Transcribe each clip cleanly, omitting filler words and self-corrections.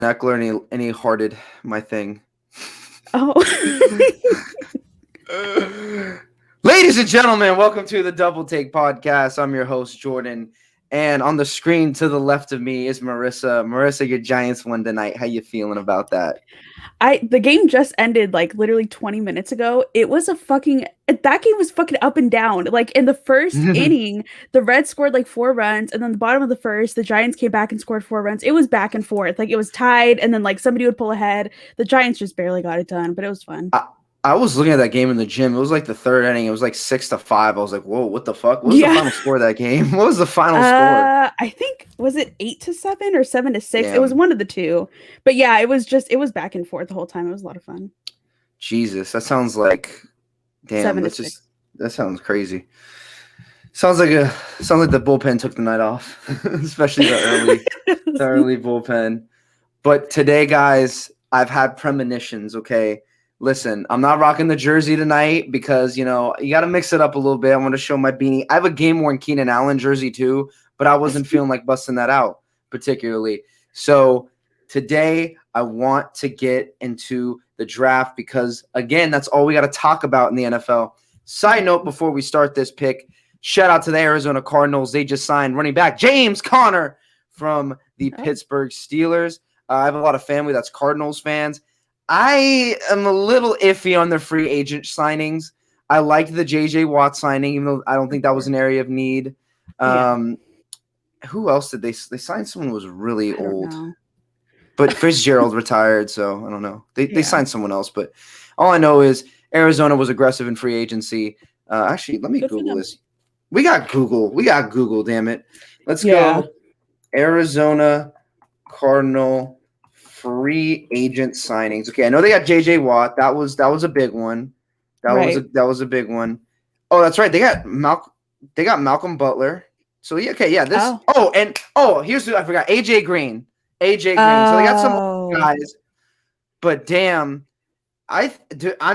Eckler and he hearted my thing. Oh. Ladies and gentlemen, welcome to the Double Take Podcast. I'm your host, Jordan. And on the screen to the left of me is Marissa. Marissa, your Giants won tonight. How you feeling about that? The game just ended like literally 20 minutes ago. It was a fucking that game was fucking up and down. Like in the first inning, the Reds scored like 4 runs, and then the bottom of the first, the Giants came back and scored 4 runs. It was back and forth. Like it was tied, and then like somebody would pull ahead. The Giants just barely got it done, but it was fun. I was looking at that game in the gym. It was like the third inning. It was like 6-5. I was like, whoa, what the fuck? What was the Yeah. final score of that game? What was the final score? I think was it 8-7 or 7-6? It was Damn. one of the two. But yeah, it was back and forth the whole time. It was a lot of fun. Jesus, that sounds like damn, Seven to that's six. just that sounds crazy. Sounds like the bullpen took the night off, especially the early bullpen. But today, guys, I've had premonitions, okay? Listen, I'm not rocking the jersey tonight because, you got to mix it up a little bit. I want to show my beanie. I have a game-worn Keenan Allen jersey too, but I wasn't feeling like busting that out particularly. So today, I want to get into the draft because, again, that's all we got to talk about in the NFL. Side note before we start this pick, shout out to the Arizona Cardinals. They just signed running back James Conner from the Pittsburgh Steelers. I have a lot of family that's Cardinals fans. I am a little iffy on their free agent signings. I liked the J.J. Watt signing, even though I don't think that was an area of need. Who else did they sign? Someone who was really old. But Fitzgerald retired, so I don't know. They signed someone else, but all I know is Arizona was aggressive in free agency. Actually, let me Google this. We got Google, damn it. Let's go. Arizona Cardinal free agent signings. Okay, I know they got J.J. Watt. That was a big one. That was a big one. Oh, that's right. They got Malcolm Butler. So yeah, okay, yeah. Here's who I forgot. AJ Green. So they got some guys. But damn, I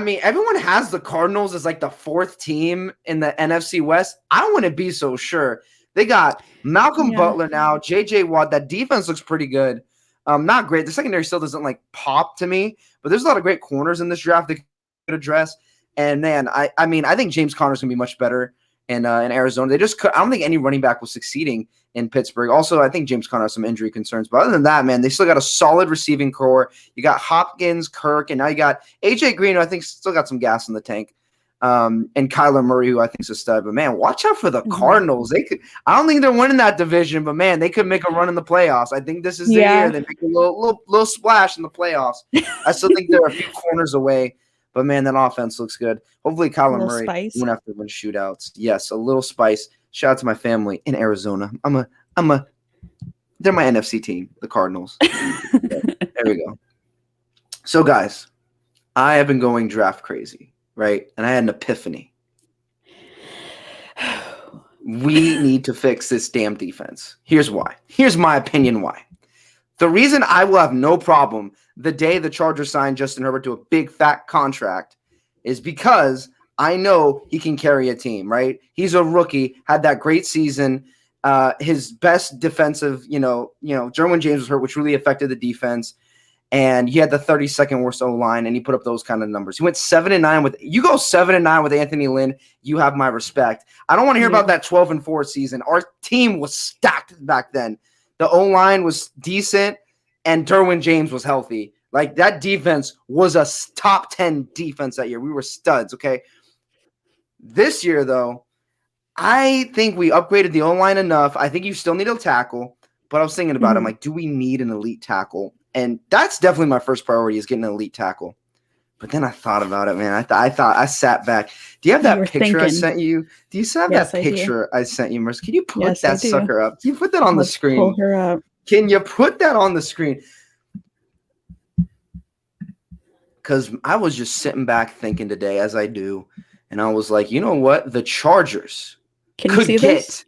mean, everyone has the Cardinals as like the fourth team in the NFC West. I don't want to be so sure. They got Malcolm Butler now, J.J. Watt. That defense looks pretty good. Not great. The secondary still doesn't like pop to me, but there's a lot of great corners in this draft they could address. And man, I mean, I think James Conner's gonna be much better in Arizona. I don't think any running back was succeeding in Pittsburgh. Also, I think James Conner has some injury concerns. But other than that, man, they still got a solid receiving core. You got Hopkins, Kirk, and now you got AJ Green, who I think still got some gas in the tank. And Kyler Murray, who I think is a stud. But man, watch out for the Cardinals. I don't think they're winning that division, but man, they could make a run in the playoffs. I think this is the year they make a little splash in the playoffs. I still think they're a few corners away. But man, that offense looks good. Hopefully, Kyler Murray won't have to win shootouts. Yes, a little spice. Shout out to my family in Arizona. They're my NFC team, the Cardinals. There we go. So, guys, I have been going draft crazy, right? And I had an epiphany. We need to fix this damn defense. Here's why. Here's my opinion why. The reason I will have no problem the day the Chargers sign Justin Herbert to a big fat contract is because I know he can carry a team, right? He's a rookie, had that great season. His best defensive, Derwin James was hurt, which really affected the defense. And he had the 32nd worst O-line, and he put up those kind of numbers. He went 7-9 with – you go 7-9 with Anthony Lynn, you have my respect. I don't want to hear about that 12-4 season. Our team was stacked back then. The O-line was decent, and Derwin James was healthy. Like, that defense was a top 10 defense that year. We were studs, okay? This year, though, I think we upgraded the O-line enough. I think you still need a tackle, but I was thinking about it. I'm like, do we need an elite tackle? And that's definitely my first priority is getting an elite tackle. But then I thought about it, man. I sat back. Do you have that picture I sent you? Do you have that picture I sent you, Marissa? Can you put that sucker up? Can you put that on the screen? Pull her up. Can you put that on the screen? Because I was just sitting back thinking today, as I do, and I was like, you know what? The Chargers could get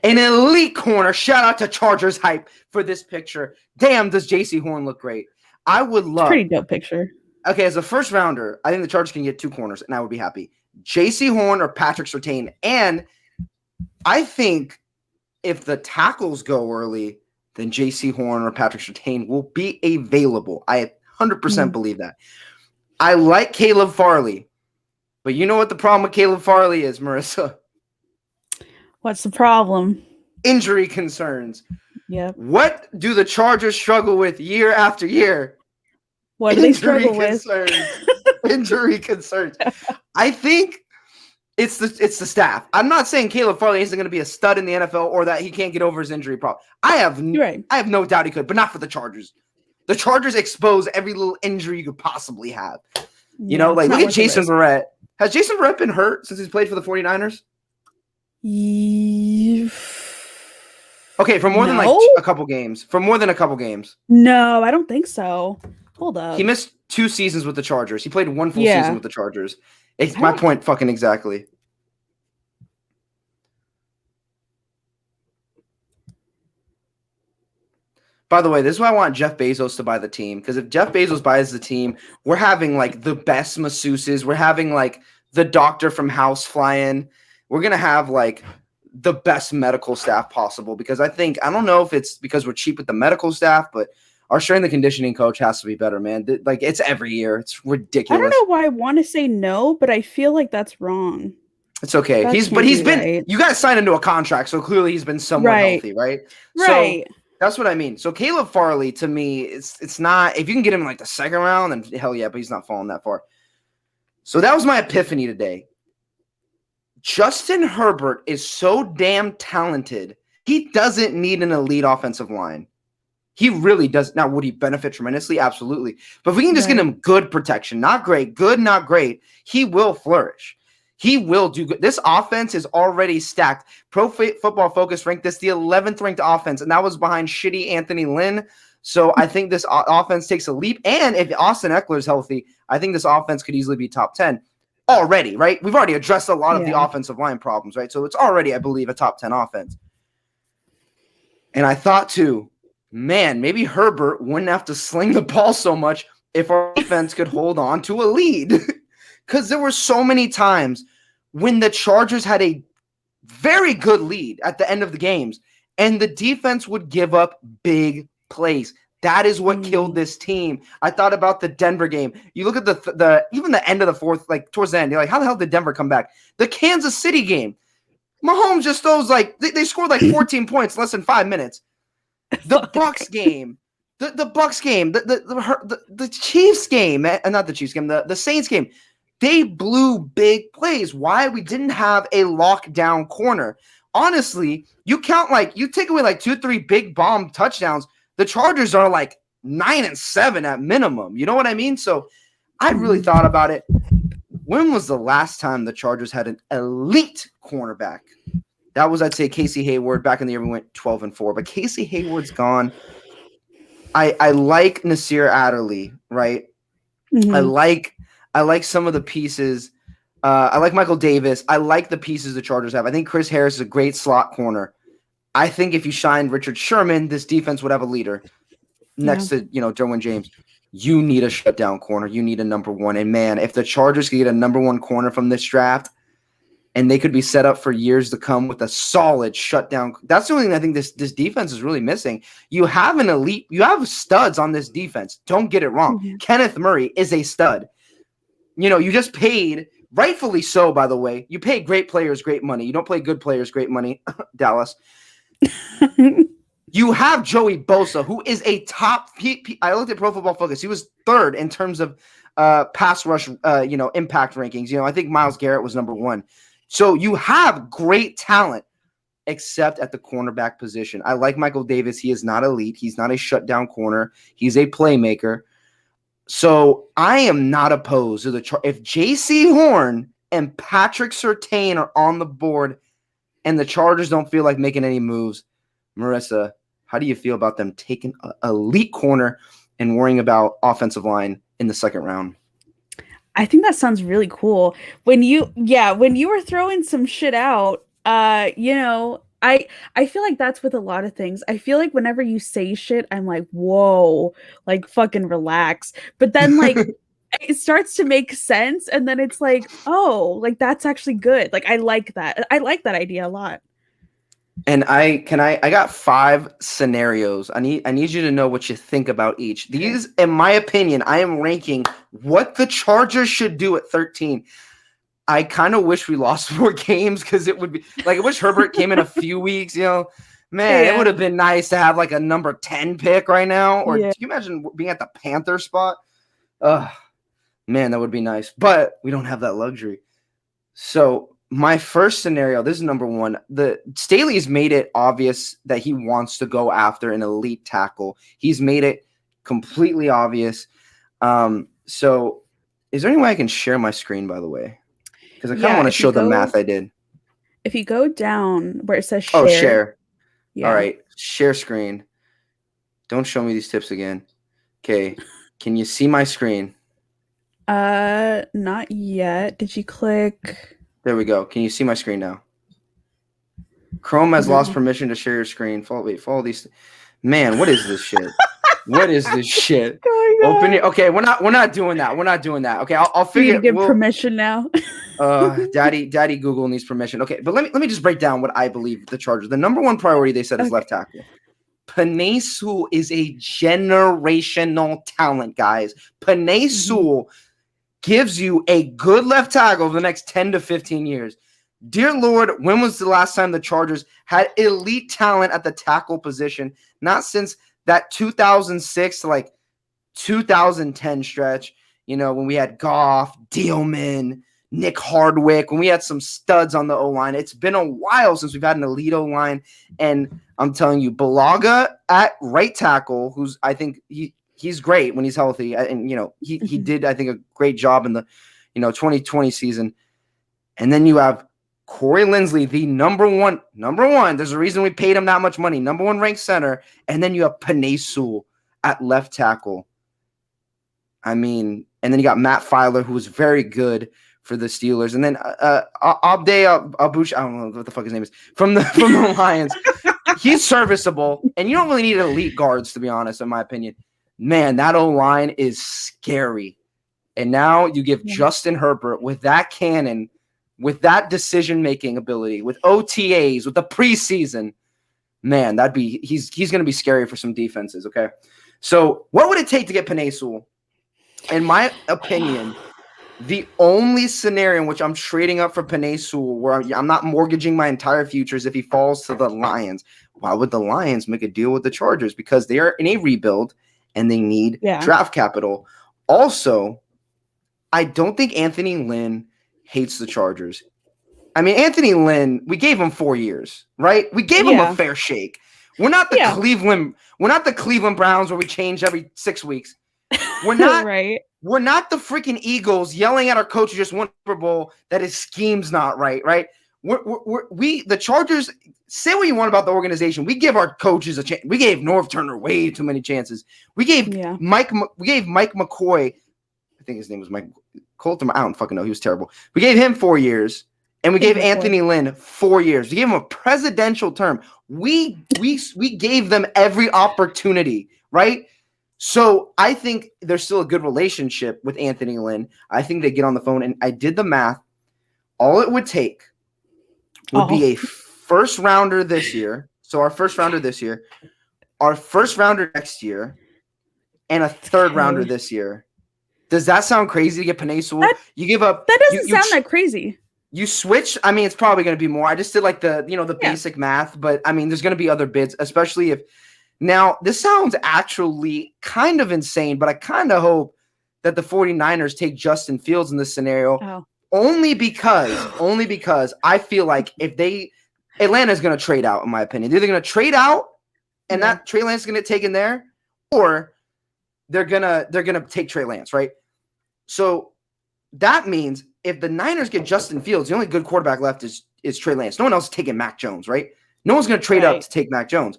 an elite corner. Shout out to Chargers hype for this picture. Damn, does J.C. Horn look great? I would love. Pretty dope picture. Okay, as a first rounder, I think the Chargers can get two corners, and I would be happy. J.C. Horn or Patrick Surtain. And I think if the tackles go early, then J.C. Horn or Patrick Surtain will be available. I 100% believe that. I like Caleb Farley, but you know what the problem with Caleb Farley is, Marissa? What's the problem? Injury concerns. Yeah. What do the Chargers struggle with year after year? What do they struggle with? Injury concerns. I think it's the staff. I'm not saying Caleb Farley isn't going to be a stud in the NFL or that he can't get over his injury problem. I have no doubt he could, but not for the Chargers. The Chargers expose every little injury you could possibly have. You know, like look at Jason Verrett. Has Jason Verrett been hurt since he's played for the 49ers? Okay, for more than like a couple games. For more than a couple games. No, I don't think so. Hold up. He missed 2 seasons with the Chargers. He played 1 full season with the Chargers. It's my point fucking exactly. By the way, this is why I want Jeff Bezos to buy the team. Because if Jeff Bezos buys the team, we're having like the best masseuses. We're having like the doctor from House fly in. We're going to have like the best medical staff possible. Because I don't know if it's because we're cheap with the medical staff, but our strength and conditioning coach has to be better, man. Like it's every year. It's ridiculous. I don't know why I want to say no, but I feel like that's wrong. It's okay. He's been right. You guys signed into a contract, so clearly he's been somewhat healthy, right? Right. So that's what I mean. So Caleb Farley, to me, it's not, if you can get him in like the second round, then hell yeah, but he's not falling that far. So that was my epiphany today. Justin Herbert is so damn talented. He doesn't need an elite offensive line. He really does. Now, would he benefit tremendously? Absolutely. But if we can just get him good protection, not great, good, not great, he will flourish. He will do good. This offense is already stacked. Pro Football Focus ranked this the 11th ranked offense, and that was behind shitty Anthony Lynn. So I think this offense takes a leap. And if Austin Eckler is healthy, I think this offense could easily be top 10 already, right? We've already addressed a lot of the offensive line problems, right? So it's already, I believe, a top 10 offense. And I thought, too, man, maybe Herbert wouldn't have to sling the ball so much if our defense could hold on to a lead. Because there were so many times when the Chargers had a very good lead at the end of the games, and the defense would give up big plays. That is what killed this team. I thought about the Denver game. You look at the even the end of the fourth, like towards the end, you're like, how the hell did Denver come back? The Kansas City game, Mahomes just throws like they scored like 14 points in less than 5 minutes. The Bucks game, the Bucks game, the Chiefs game, not the Chiefs game, the Saints game. They blew big plays. Why? We didn't have a lockdown corner. Honestly, you take away like 2-3 big bomb touchdowns. The Chargers are like 9-7 at minimum. You know what I mean? So I really thought about it. When was the last time the Chargers had an elite cornerback? That was, I'd say, Casey Hayward. Back in the year, we went 12-4. But Casey Hayward's gone. I like Nasir Adderley, right? Mm-hmm. I like some of the pieces. I like Michael Davis. I like the pieces the Chargers have. I think Chris Harris is a great slot corner. I think if you shined Richard Sherman, this defense would have a leader next to, Derwin James. You need a shutdown corner. You need a number one. And, man, if the Chargers could get a number one corner from this draft, and they could be set up for years to come with a solid shutdown. That's the only thing I think this defense is really missing. You have an elite – you have studs on this defense. Don't get it wrong. Mm-hmm. Kenneth Murray is a stud. You just paid – rightfully so, by the way. You pay great players great money. You don't play good players great money, Dallas. You have Joey Bosa, who is a top – I looked at Pro Football Focus. He was third in terms of pass rush, impact rankings. I think Myles Garrett was number 1. So you have great talent, except at the cornerback position. I like Michael Davis. He is not elite. He's not a shutdown corner. He's a playmaker. So I am not opposed to if J.C. Horn and Patrick Surtain are on the board and the Chargers don't feel like making any moves, Marissa, how do you feel about them taking an elite corner and worrying about offensive line in the second round? I think that sounds really cool. When you were throwing some shit out, I feel like that's with a lot of things. I feel like whenever you say shit, I'm like, whoa, like fucking relax. But then like it starts to make sense, and then it's like, oh, like that's actually good. Like I like that. I like that idea a lot. And I got 5 scenarios. I need you to know what you think about each. These, in my opinion, I am ranking what the Chargers should do at 13. I kind of wish we lost more games because it would be like I wish Herbert came in a few weeks, Man, it would have been nice to have like a number 10 pick right now. Or do you imagine being at the Panther spot? Man, that would be nice. But we don't have that luxury. So my first scenario, this is number 1. The Staley's made it obvious that he wants to go after an elite tackle. He's made it completely obvious. So is there any way I can share my screen, by the way? Because I kind of want to show the math I did. If you go down where it says share. Oh, share. Yeah. All right. Share screen. Don't show me these tips again. Okay. Can you see my screen? Not yet. Did you click? There we go. Can you see my screen now? Chrome has lost permission to share your screen. Follow these. Man, what is this shit? What is this shit? Open it. Okay, we're not doing that. We're not doing that. Okay, I'll figure. You give permission now. Daddy Google needs permission. Okay, but let me just break down what I believe the Chargers. The number 1 priority they said is left tackle. Penei Sewell is a generational talent, guys. Penei Sewell gives you a good left tackle over the next 10 to 15 years. Dear Lord, when was the last time the Chargers had elite talent at the tackle position? Not since that 2006 to like 2010 stretch, when we had Goff, Dillman, Nick Hardwick, when we had some studs on the O-line. It's been a while since we've had an elite O-line. And I'm telling you, Balaga at right tackle, who's I think he's great when he's healthy. And, he did, I think, a great job in the, 2020 season. And then you have Corey Linsley, the number one. There's a reason we paid him that much money. Number 1 ranked center. And then you have Penei Sewell at left tackle. I mean, and then you got Matt Filer, who was very good for the Steelers. And then Abde Abush, I don't know what the fuck his name is, from the Lions. He's serviceable. And you don't really need elite guards, to be honest, in my opinion. Man, that O-line is scary. And now you give Justin Herbert with that cannon, with that decision-making ability, with OTAs, with the preseason, man, he's going to be scary for some defenses, okay? So what would it take to get Penei Sewell? In my opinion, the only scenario in which I'm trading up for Penei Sewell, where I'm not mortgaging my entire future, is if he falls to the Lions. Why would the Lions make a deal with the Chargers? Because they are in a rebuild and they need draft capital. Also, I don't think Anthony Lynn hates the Chargers. I mean, Anthony Lynn, we gave him 4 years, right? We gave him a fair shake. We're not the Cleveland Browns where we change every 6 weeks. We're not right. We're not the freaking Eagles yelling at our coach who just won Super Bowl that his scheme's not right, right? We the Chargers, say what you want about the organization. We give our coaches a chance. We gave Norv Turner way too many chances. We gave Mike McCoy, I think his name was Mike Colton. I don't fucking know. He was terrible. We gave him 4 years, and we gave Anthony Lynn 4 years. We gave him a presidential term. We gave them every opportunity, right? So I think there's still a good relationship with Anthony Lynn. I think they get on the phone, and I did the math. All it would take would be a first rounder this year. So our first rounder this year, our first rounder next year, and a third rounder this year. Does that sound crazy to get Penei Sewell? You give up. That doesn't sound that crazy. You switch. I mean, it's probably going to be more. I just did like the basic math, but I mean, there's going to be other bids, especially if. Now, this sounds actually kind of insane, but I kind of hope that the 49ers take Justin Fields in this scenario. Only because I feel like if Atlanta's going to trade out, in my opinion. They're either going to trade out and that Trey Lance is going to take in there, or they're gonna take Trey Lance, right? So that means if the Niners get Justin Fields, the only good quarterback left is Trey Lance. No one else is taking Mac Jones, right? No one's going to trade up to take Mac Jones.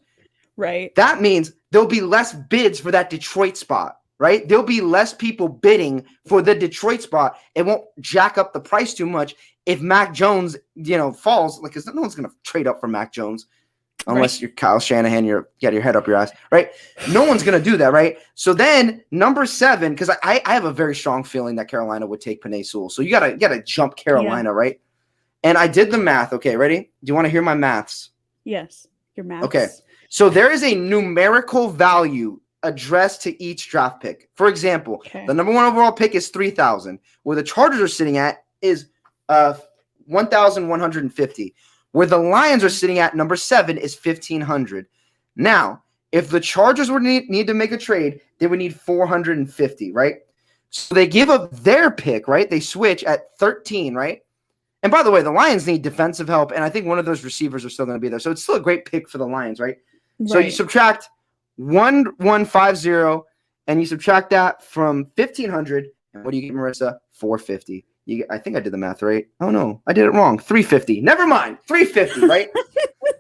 Right. That means there'll be less bids for that Detroit spot, right? There'll be less people bidding for the Detroit spot. It won't jack up the price too much if Mac Jones, falls. Like, because no one's going to trade up for Mac Jones unless you're Kyle Shanahan. You got your head up your ass, right? No one's going to do that, right? So then number 7, because I have a very strong feeling that Carolina would take Penei Sewell. So you gotta jump Carolina, right? And I did the math. Okay, ready? Do you want to hear my maths? Yes. Your maths. Okay. So there is a numerical value addressed to each draft pick. For example, the number 1 overall pick is 3,000. Where the Chargers are sitting at is 1,150. Where the Lions are sitting at number 7 is 1,500. Now, if the Chargers would need to make a trade, they would need 450, right? So they give up their pick, right? They switch at 13, right? And by the way, the Lions need defensive help, and I think one of those receivers are still going to be there. So it's still a great pick for the Lions, right? So you subtract 1,150, and you subtract that from 1,500, and what do you get, Marissa? 450. I think I did the math right. Oh, no, I did it wrong. 350. Never mind. 350, right?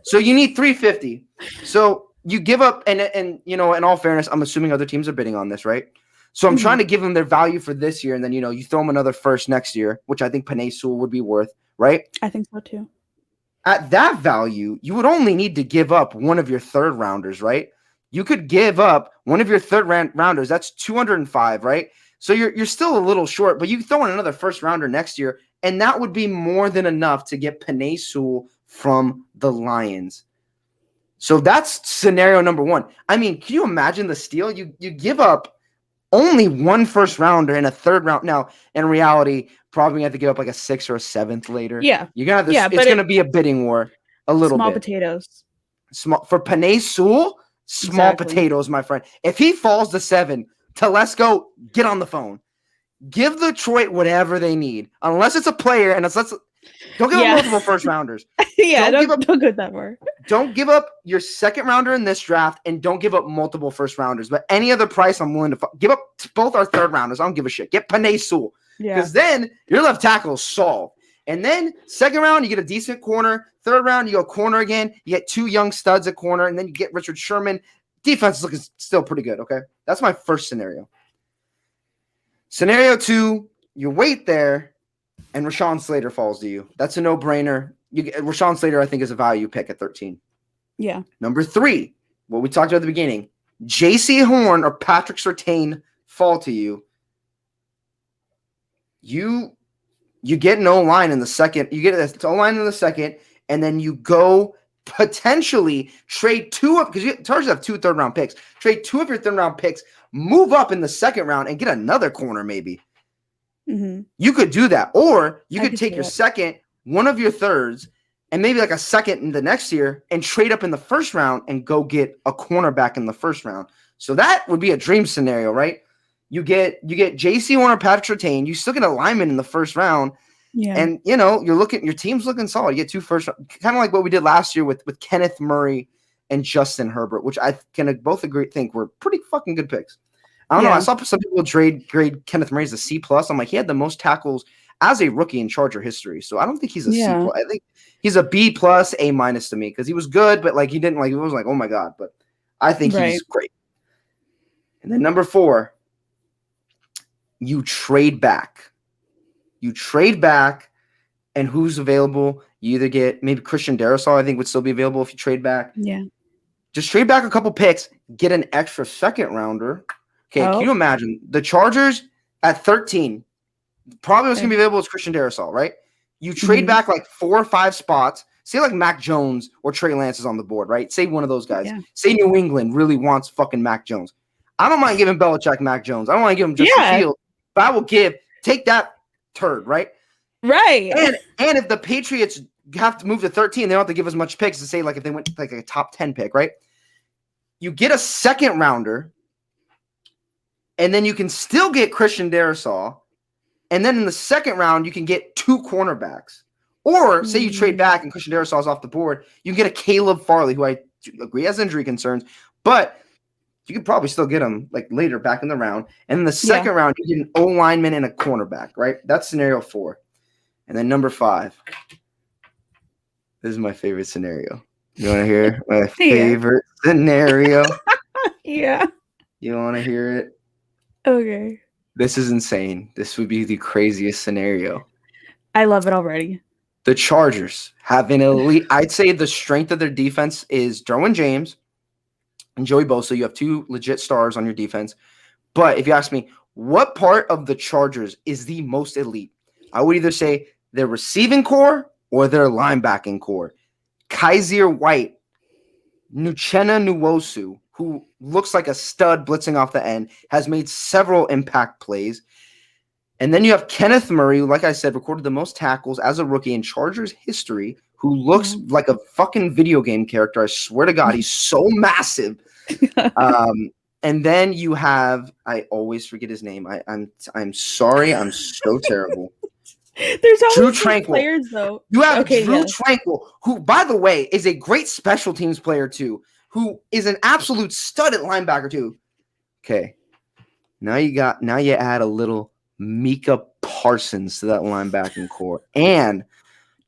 So you need 350. So you give up, and you know, in all fairness, I'm assuming other teams are bidding on this, right? So I'm trying to give them their value for this year, and then, you know, you throw them another first next year, which I think Penei Sewell would be worth, right? I think so too. At that value, you would only need to give up one of your third rounders, right? You could give up one of your third rounders. That's 205, right? So you're still a little short, but you throw in another first rounder next year, and that would be more than enough to get Penei Sewell from the Lions. So that's scenario number 1. I mean, can you imagine the steal? You give up only one first rounder and a third round. Now, in reality, probably have to give up like a 6th or a 7th later. Yeah. You're gonna have this, it's gonna be a bidding war a little small bit. Potatoes. Small for Penei Sewell, small potatoes, my friend. If he falls to 7, Telesco, get on the phone. Give Detroit whatever they need. Unless it's a player, and don't give up multiple first rounders. Don't go that far. Don't give up your second rounder in this draft, and don't give up multiple first rounders. But any other price, I'm willing to give up both our third rounders. I don't give a shit. Get Penei Sewell. Because then your left tackle is solved. And then second round, you get a decent corner. Third round, you go corner again. You get 2 young studs at corner, and then you get Richard Sherman. Defense is looking still pretty good, okay? That's my first scenario. Scenario 2, you wait there, and Rashawn Slater falls to you. That's a no-brainer. Rashawn Slater, I think, is a value pick at 13. Yeah. Number 3, what we talked about at the beginning, J.C. Horn or Patrick Surtain fall to you. You get an O-line in the second. You get an O-line in the second, and then you go potentially trade 2 of, because Chargers have 2 third-round picks. Trade 2 of your third-round picks, move up in the second round, and get another corner maybe. Mm-hmm. You could do that. Or you could take your second, one of your thirds, and maybe like a second in the next year, and trade up in the first round and go get a cornerback in the first round. So that would be a dream scenario, right? You get J.C. Horn or Patrick Surtain. You still get a lineman in the first round. Yeah. And, you know, your team's looking solid. You get 2 first, kind of like what we did last year with Kenneth Murray and Justin Herbert, which I can both think were pretty fucking good picks. I don't know. I saw some people grade Kenneth Murray as a C+. I'm like, he had the most tackles as a rookie in Charger history. So I don't think he's a C+. I think he's a B+, A- to me, because he was good, but like he didn't like, it was like, oh my God. But I think he's great. And then number 4, you trade back. And who's available? You either get maybe Christian Darrisaw, I think would still be available if you trade back. Yeah. Just trade back a couple picks, get an extra second rounder. Okay, can you imagine? The Chargers at 13, probably what's going to be available is Christian Darrisaw, right? You trade back like 4 or 5 spots. Say like Mac Jones or Trey Lance is on the board, right? Say one of those guys. Yeah. Say New England really wants fucking Mac Jones. I don't mind giving Belichick Mac Jones. I don't want to give him Justin Fields. But I will take that turd, right? Right. And if the Patriots have to move to 13, they don't have to give as much picks to say like if they went like a top 10 pick, right? You get a second rounder, and then you can still get Christian Darrisaw, and then in the second round you can get 2 cornerbacks. Or say you trade back and Christian Darrisaw is off the board, you can get a Caleb Farley, who I agree has injury concerns, but you could probably still get him like later back in the round. And in the second round, you get an O lineman and a cornerback, right? That's scenario 4. And then number 5. This is my favorite scenario. You want to hear my favorite scenario? Yeah. You want to hear it? Okay. This is insane. This would be the craziest scenario. I love it already. The Chargers have an elite. I'd say the strength of their defense is Derwin James and Joey Bosa. You have 2 legit stars on your defense. But if you ask me, what part of the Chargers is the most elite? I would either say their receiving core or their linebacking core. Kaiser White Nuchena Nwosu, who looks like a stud blitzing off the end, has made several impact plays. And then you have Kenneth Murray, who, like I said, recorded the most tackles as a rookie in Chargers history, who looks like a fucking video game character. I swear to God, he's so massive. And then you have, I always forget his name. I'm sorry, I'm so terrible. There's always Drew players, though. You have Drew Tranquil, who, by the way, is a great special teams player too, who is an absolute stud at linebacker too. Okay, now you add a little Micah Parsons to that linebacking core, and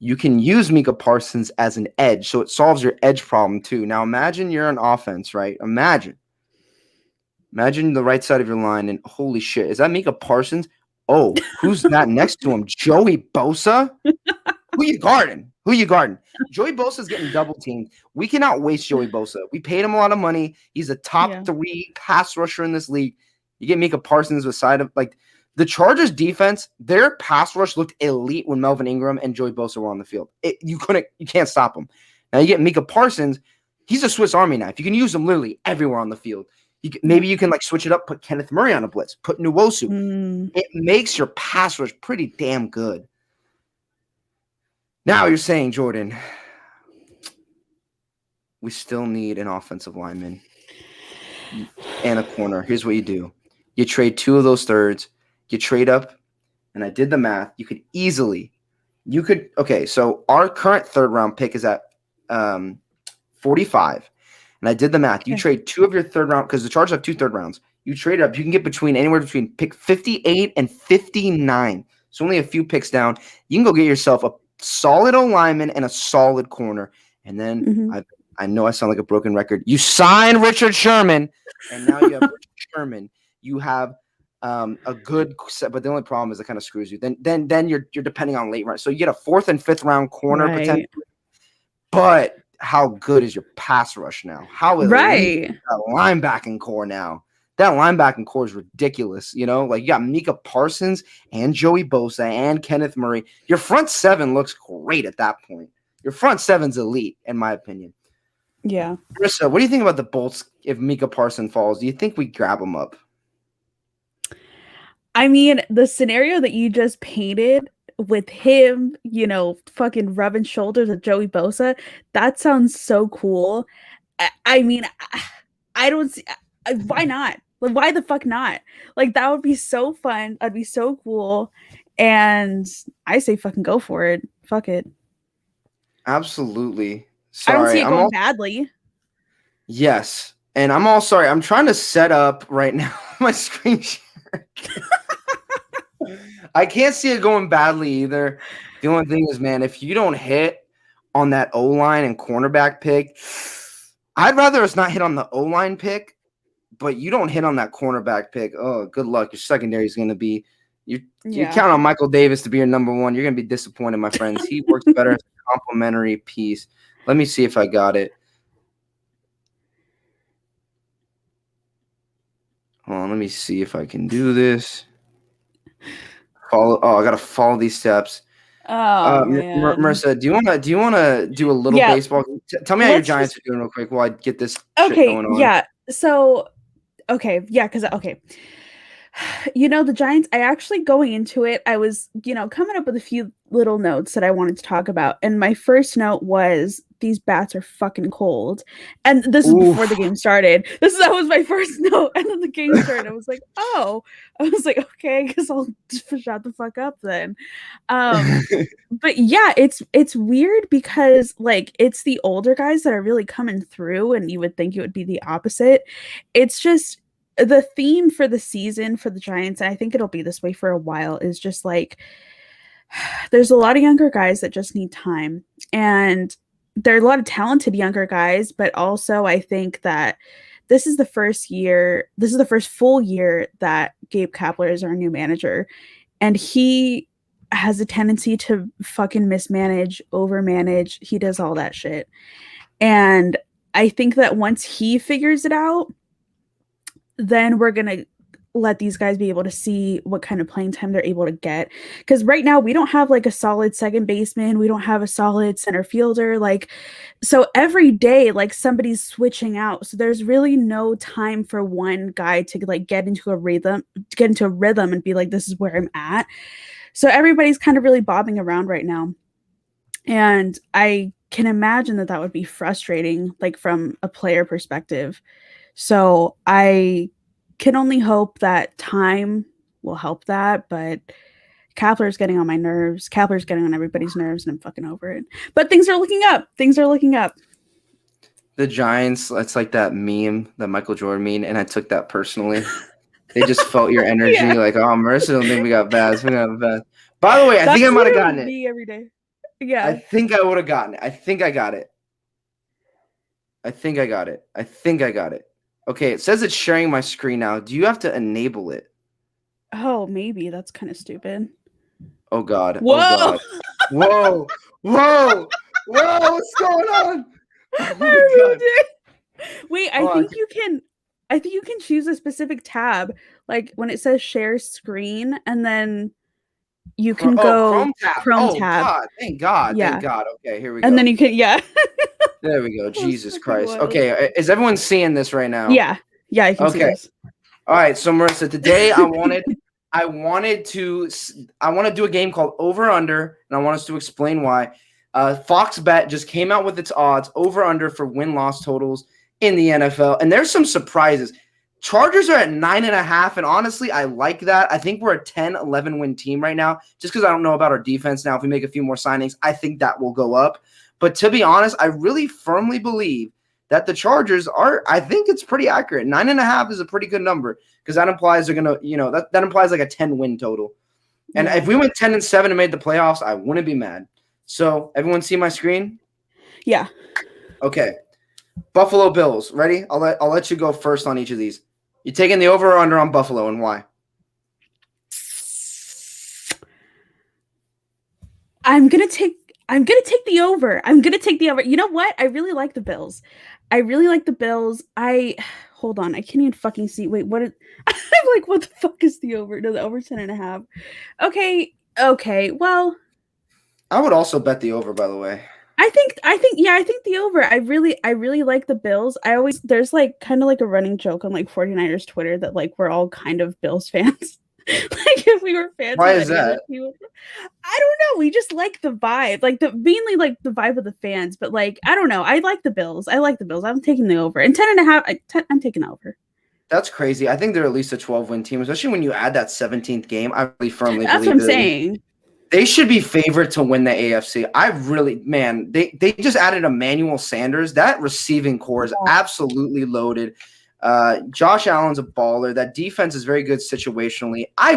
you can use Micah Parsons as an edge, so it solves your edge problem too. Now imagine you're on offense, right? Imagine the right side of your line, and holy shit, is that Micah Parsons? Oh, who's that next to him? Joey Bosa? Who you guarding? Joey Bosa's getting double teamed. We cannot waste Joey Bosa. We paid him a lot of money. He's a top 3 pass rusher in this league. You get Micah Parsons beside him. Like, the Chargers defense, their pass rush looked elite when Melvin Ingram and Joey Bosa were on the field. You can't stop them. Now you get Micah Parsons. He's a Swiss Army knife. You can use him literally everywhere on the field. Maybe you can like switch it up, put Kenneth Murray on a blitz, put Nwosu. It makes your pass rush pretty damn good. Now you're saying, Jordan, we still need an offensive lineman and a corner. Here's what you do. You trade 2 of those thirds. You trade up, and I did the math. Okay, so our current third-round pick is at 45. And I did the math. You trade 2 of your third round, because the Chargers have 2 third rounds. You trade up. You can get anywhere between pick 58 and 59. So only a few picks down. You can go get yourself a solid O-lineman and a solid corner. And then I know I sound like a broken record. You sign Richard Sherman, and now you have Richard Sherman. You have a good set, but the only problem is it kind of screws you. Then you're depending on late round. So you get a 4th and 5th round corner potentially. But how good is your pass rush now? How elite is that linebacking core now? That linebacking core is ridiculous. You know, like you got Micah Parsons and Joey Bosa and Kenneth Murray. Your front 7 looks great at that point. Your front 7's elite, in my opinion. Yeah. Marissa, what do you think about the Bolts if Micah Parsons falls? Do you think we grab him up? I mean, the scenario that you just painted with him, fucking rubbing shoulders with Joey Bosa, that sounds so cool. I mean, I don't see why not. Like, why the fuck not? Like, that would be so fun. That'd be so cool. And I say fucking go for it. Fuck it. Absolutely. Sorry, I don't see it going badly. Yes. And I'm all sorry. I'm trying to set up right now my screen share. I can't see it going badly either. The only thing is, man, if you don't hit on that O-line and cornerback pick, I'd rather us not hit on the O-line pick, but you don't hit on that cornerback pick. Oh, good luck. Your secondary is going to be you count on Michael Davis to be your number 1. You're going to be disappointed, my friends. He works better as a complementary piece. Let me see if I got it. Hold on, let me see if I can do this. I got to follow these steps. Oh, man. Marissa, do you want to do a little baseball? Tell me how your Giants are doing real quick while I get this shit going on. Yeah. So, because the Giants, I actually going into it, I was, coming up with a few little notes that I wanted to talk about. And my first note was, these bats are fucking cold. And this is before the game started. That was my first note. And then the game started. I was like, okay, I guess I'll just shut the fuck up then. But yeah, it's weird because like it's the older guys that are really coming through, and you would think it would be the opposite. It's just the theme for the season for the Giants, and I think it'll be this way for a while, is just like there's a lot of younger guys that just need time. And there are a lot of talented younger guys, but also I think that this is the first full year that Gabe Kapler is our new manager. And he has a tendency to fucking mismanage, overmanage. He does all that shit. And I think that once he figures it out, then we're going to let these guys be able to see what kind of playing time they're able to get. Because right now we don't have like a solid second baseman, we don't have a solid center fielder. Like, so every day, like somebody's switching out. So there's really no time for one guy to like get into a rhythm and be like, this is where I'm at. So everybody's kind of really bobbing around right now. And I can imagine that that would be frustrating, like from a player perspective. So I can only hope that time will help that, but Kapler's getting on my nerves. Kapler's getting on everybody's nerves, and I'm fucking over it. But things are looking up. Things are looking up. The Giants, it's like that meme, the Michael Jordan meme, and I took that personally. They just felt your energy, Yeah. like, oh, Marissa don't think we got Vaz. We got Vaz. By the way, I think I might have gotten it. Every day. Yeah. I think I would have gotten it. I think I got it. I think I got it. I think I got it. Okay, it says it's sharing my screen now. Do you have to enable it? Oh, maybe. That's kind of stupid. Oh, God. Whoa. Oh, God. Whoa. Whoa. Whoa. What's going on? Oh, my God. Wait, I think you can choose a specific tab. Like when it says share screen, and then you can go Chrome tab. God, thank God. Yeah. Thank God. Okay, here we go. And then you can, yeah. There we go. Jesus Christ. Wild. Okay, is everyone seeing this right now? Yeah. Yeah, I can see this. All right, so Marissa, today I want to do a game called Over Under, and I want us to explain why. Fox Bet just came out with its odds over under for win-loss totals in the NFL, and there's some surprises. Chargers are at 9.5, and honestly, I like that. I think we're a 10-11 win team right now, just because I don't know about our defense now. If we make a few more signings, I think that will go up. But to be honest, I really firmly believe that the Chargers are, I think it's pretty accurate. 9.5 is a pretty good number, because that implies they're going to, that implies like a 10-win total. And if we went 10-7 and made the playoffs, I wouldn't be mad. So everyone see my screen? Yeah. Okay. Buffalo Bills. Ready? I'll let you go first on each of these. You taking the over or under on Buffalo, and why? I'm gonna take the over. You know what? I really like the Bills. Hold on. I can't even fucking see. Wait, I'm like, what the fuck is the over? No, the over 10.5. Okay. Well, I would also bet the over, by the way. I think the over. I really like the Bills. There's like kind of like a running joke on like 49ers Twitter that like we're all kind of Bills fans. Like if we were fans. Why is that? I don't know. We just like the vibe, like mainly like the vibe of the fans. But like I don't know. I like the Bills. I'm taking the over. And 10.5. I'm taking the over. That's crazy. I think they're at least a 12-win team, especially when you add that 17th game. I really firmly believe that's what I'm saying. They should be favored to win the AFC. They just added Emmanuel Sanders. That receiving core is absolutely loaded. Josh Allen's a baller. That defense is very good situationally. I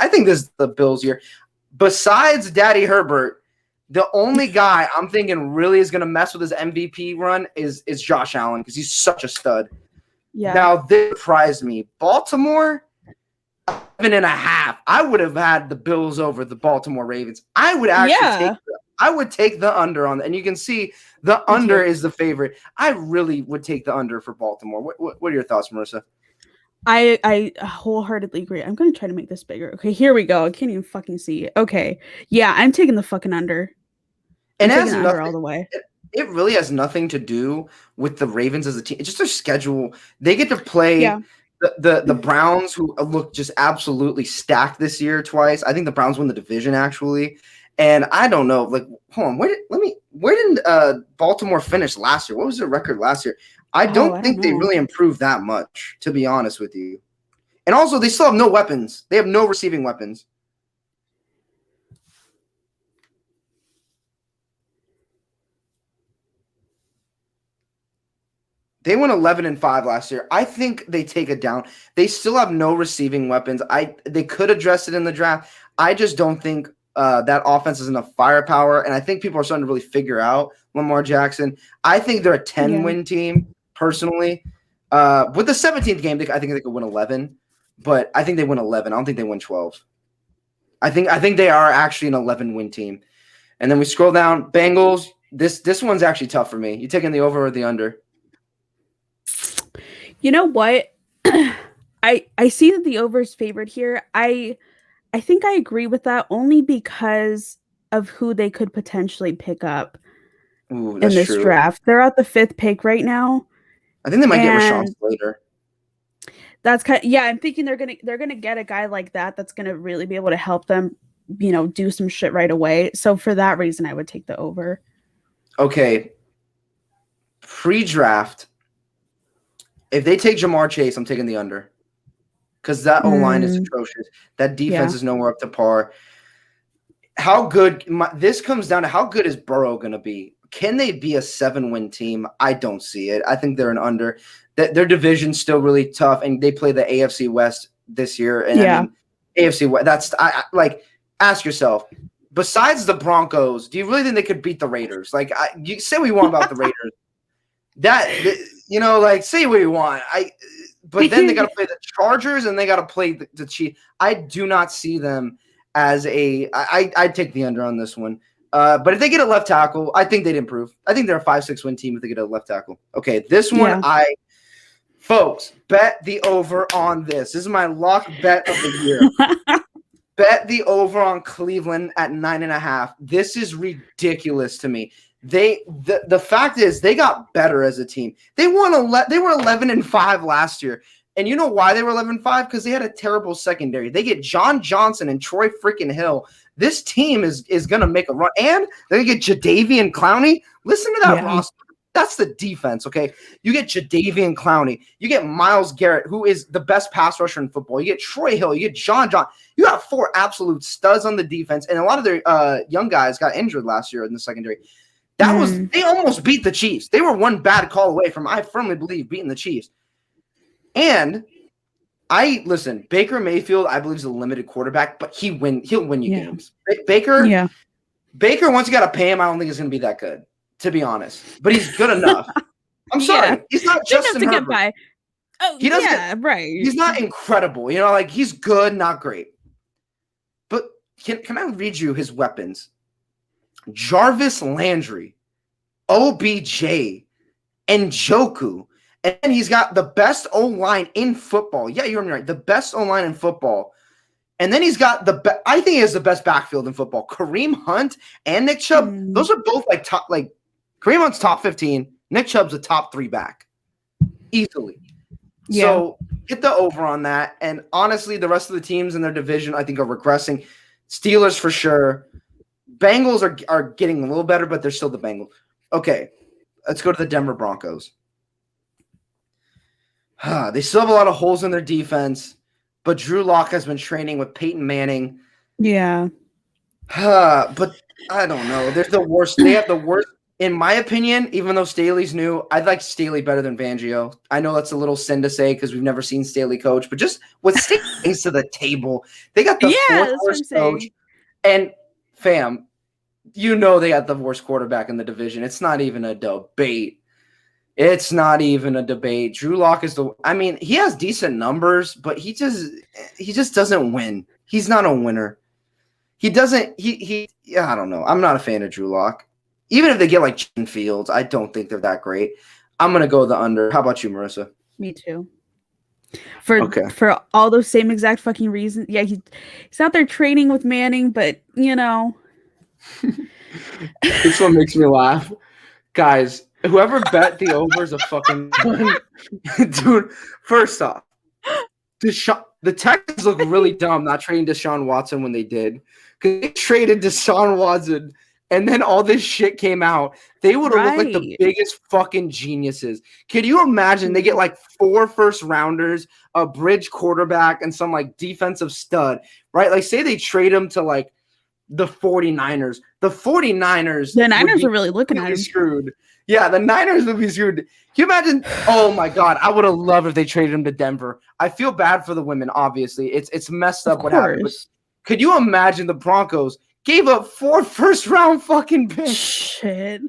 think this is the Bills year. Besides Daddy Herbert, the only guy I'm thinking really is going to mess with his MVP run is Josh Allen, because he's such a stud. Yeah. Now, this surprised me. Baltimore, 7.5. I would have had the Bills over the Baltimore Ravens. I would actually take the under on that. And you can see the under is the favorite. I really would take the under for Baltimore. What are your thoughts, Marissa? I wholeheartedly agree. I'm going to try to make this bigger. Okay, here we go. I can't even fucking see it. Okay. Yeah, I'm taking the fucking under. And it has nothing, all the way. It really has nothing to do with the Ravens as a team. It's just their schedule. They get to play the Browns, who look just absolutely stacked this year twice. I think the Browns won the division, actually. And I don't know, like, hold on, where did Baltimore finish last year? What was their record last year? I don't think they really improved that much, to be honest with you. And also, they still have no weapons. They have no receiving weapons. They went 11-5 last year. I think they take it down. They still have no receiving weapons. They could address it in the draft. I just don't think that offense has enough firepower, and I think people are starting to really figure out Lamar Jackson. I think they're a 10-win team, personally. With the 17th game, I think they could win 11, but I think they win 11. I don't think they win 12. I think they are actually an 11-win team. And then we scroll down. Bengals, this one's actually tough for me. You taking the over or the under? You know what? I see that the over is favored here. I think I agree with that only because of who they could potentially pick up Ooh, in that's this true. draft. They're at the 5th pick right now, I think they might get Rashawn and Slater. that's yeah. I'm thinking they're gonna get a guy like that that's gonna really be able to help them, do some shit right away. So for that reason, I would take the over. Okay, pre-draft. If they take Jamar Chase, I'm taking the under because that O line is atrocious. That defense is nowhere up to par. How good? This comes down to how good is Burrow going to be? Can they be a 7-win team? I don't see it. I think they're an under. Their division's still really tough, and they play the AFC West this year. And I mean, AFC West. That's like. Ask yourself. Besides the Broncos, do you really think they could beat the Raiders? Like, you say what you want about the Raiders. Say what you want. But then they got to play the Chargers and they got to play the Chiefs. I do not see them as I'd take the under on this one. But if they get a left tackle, I think they'd improve. I think they're a 5-6 win team if they get a left tackle. Okay, this one folks, bet the over on this. This is my lock bet of the year. Bet the over on Cleveland at 9.5. This is ridiculous to me. The fact is they got better as a team. They were 11-5 last year. And you know why they were 11-5? Because they had a terrible secondary. They get John Johnson and Troy freaking Hill. This team is going to make a run. And they get Jadeveon Clowney. Listen to that roster. That's the defense, okay? You get Jadeveon Clowney. You get Myles Garrett, who is the best pass rusher in football. You get Troy Hill. You get John. You got 4 absolute studs on the defense. And a lot of their young guys got injured last year in the secondary. They almost beat the Chiefs. They were one bad call away from, I firmly believe, beating the Chiefs. And listen, Baker Mayfield, I believe, is a limited quarterback, but he'll win you games. Baker, once you got to pay him, I don't think he's going to be that good, to be honest. But he's good enough. I'm sorry. He's not Justin Herbert. Get by. Oh, right. He's not incredible. He's good, not great. But can I read you his weapons? Jarvis Landry, OBJ, and Njoku. And then he's got the best O-line in football. Yeah, you heard me right. The best O-line in football. And then he's got I think he has the best backfield in football. Kareem Hunt and Nick Chubb, those are both Kareem Hunt's top 15. Nick Chubb's a top 3 back. Easily. Yeah. So get the over on that. And honestly, the rest of the teams in their division, I think, are regressing. Steelers for sure. Bengals are getting a little better, but they're still the Bengals. Okay, let's go to the Denver Broncos. They still have a lot of holes in their defense, but Drew Lock has been training with Peyton Manning. Yeah. But I don't know. They're the worst. They have the worst, in my opinion, even though Staley's new. I like Staley better than Fangio. I know that's a little sin to say because we've never seen Staley coach, but just what Staley brings to the table. They got the 4th worst coach. And fam, they got the worst quarterback in the division. It's not even a debate. It's not even a debate. Drew Lock is he has decent numbers, but he just doesn't win. He's not a winner. He doesn't I don't know. I'm not a fan of Drew Lock. Even if they get like Justin Fields, I don't think they're that great. I'm going to go the under. How about you, Marissa? Me too. For all those same exact fucking reasons. Yeah, he's out there training with Manning, but This one makes me laugh. Guys, whoever bet the over is a fucking dude. First off, the Texans look really dumb not trading Deshaun Watson when they did. Because they traded Deshaun Watson and then all this shit came out. They would have looked like the biggest fucking geniuses. Can you imagine they get like 4 first-rounders, a bridge quarterback, and some like defensive stud, right? Like say they trade him to like the 49ers. The 49ers. The Niners are really looking at him. Screwed. Yeah, the Niners would be screwed. Can you imagine? Oh my God, I would have loved if they traded him to Denver. I feel bad for the women. Obviously, it's messed up what happened. But could you imagine the Broncos gave up 4 first-round fucking picks? Shit,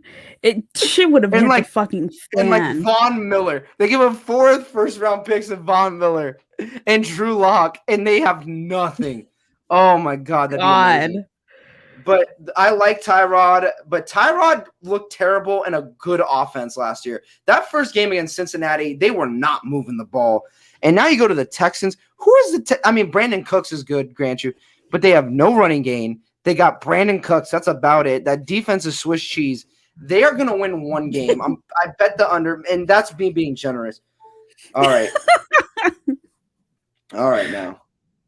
shit would have been like fucking fan. And like Von Miller, they give up 4 first-round picks of Von Miller and Drew Lock, and they have nothing. Oh my God, that'd be amazing. But I like Tyrod, but Tyrod looked terrible in a good offense last year. That first game against Cincinnati, they were not moving the ball. And now you go to the Texans. Who is the Brandon Cooks is good, grant you, but they have no running game. They got Brandon Cooks. That's about it. That defense is Swiss cheese. They are going to win one game. I bet the under, and that's me being generous. All right. All right, now.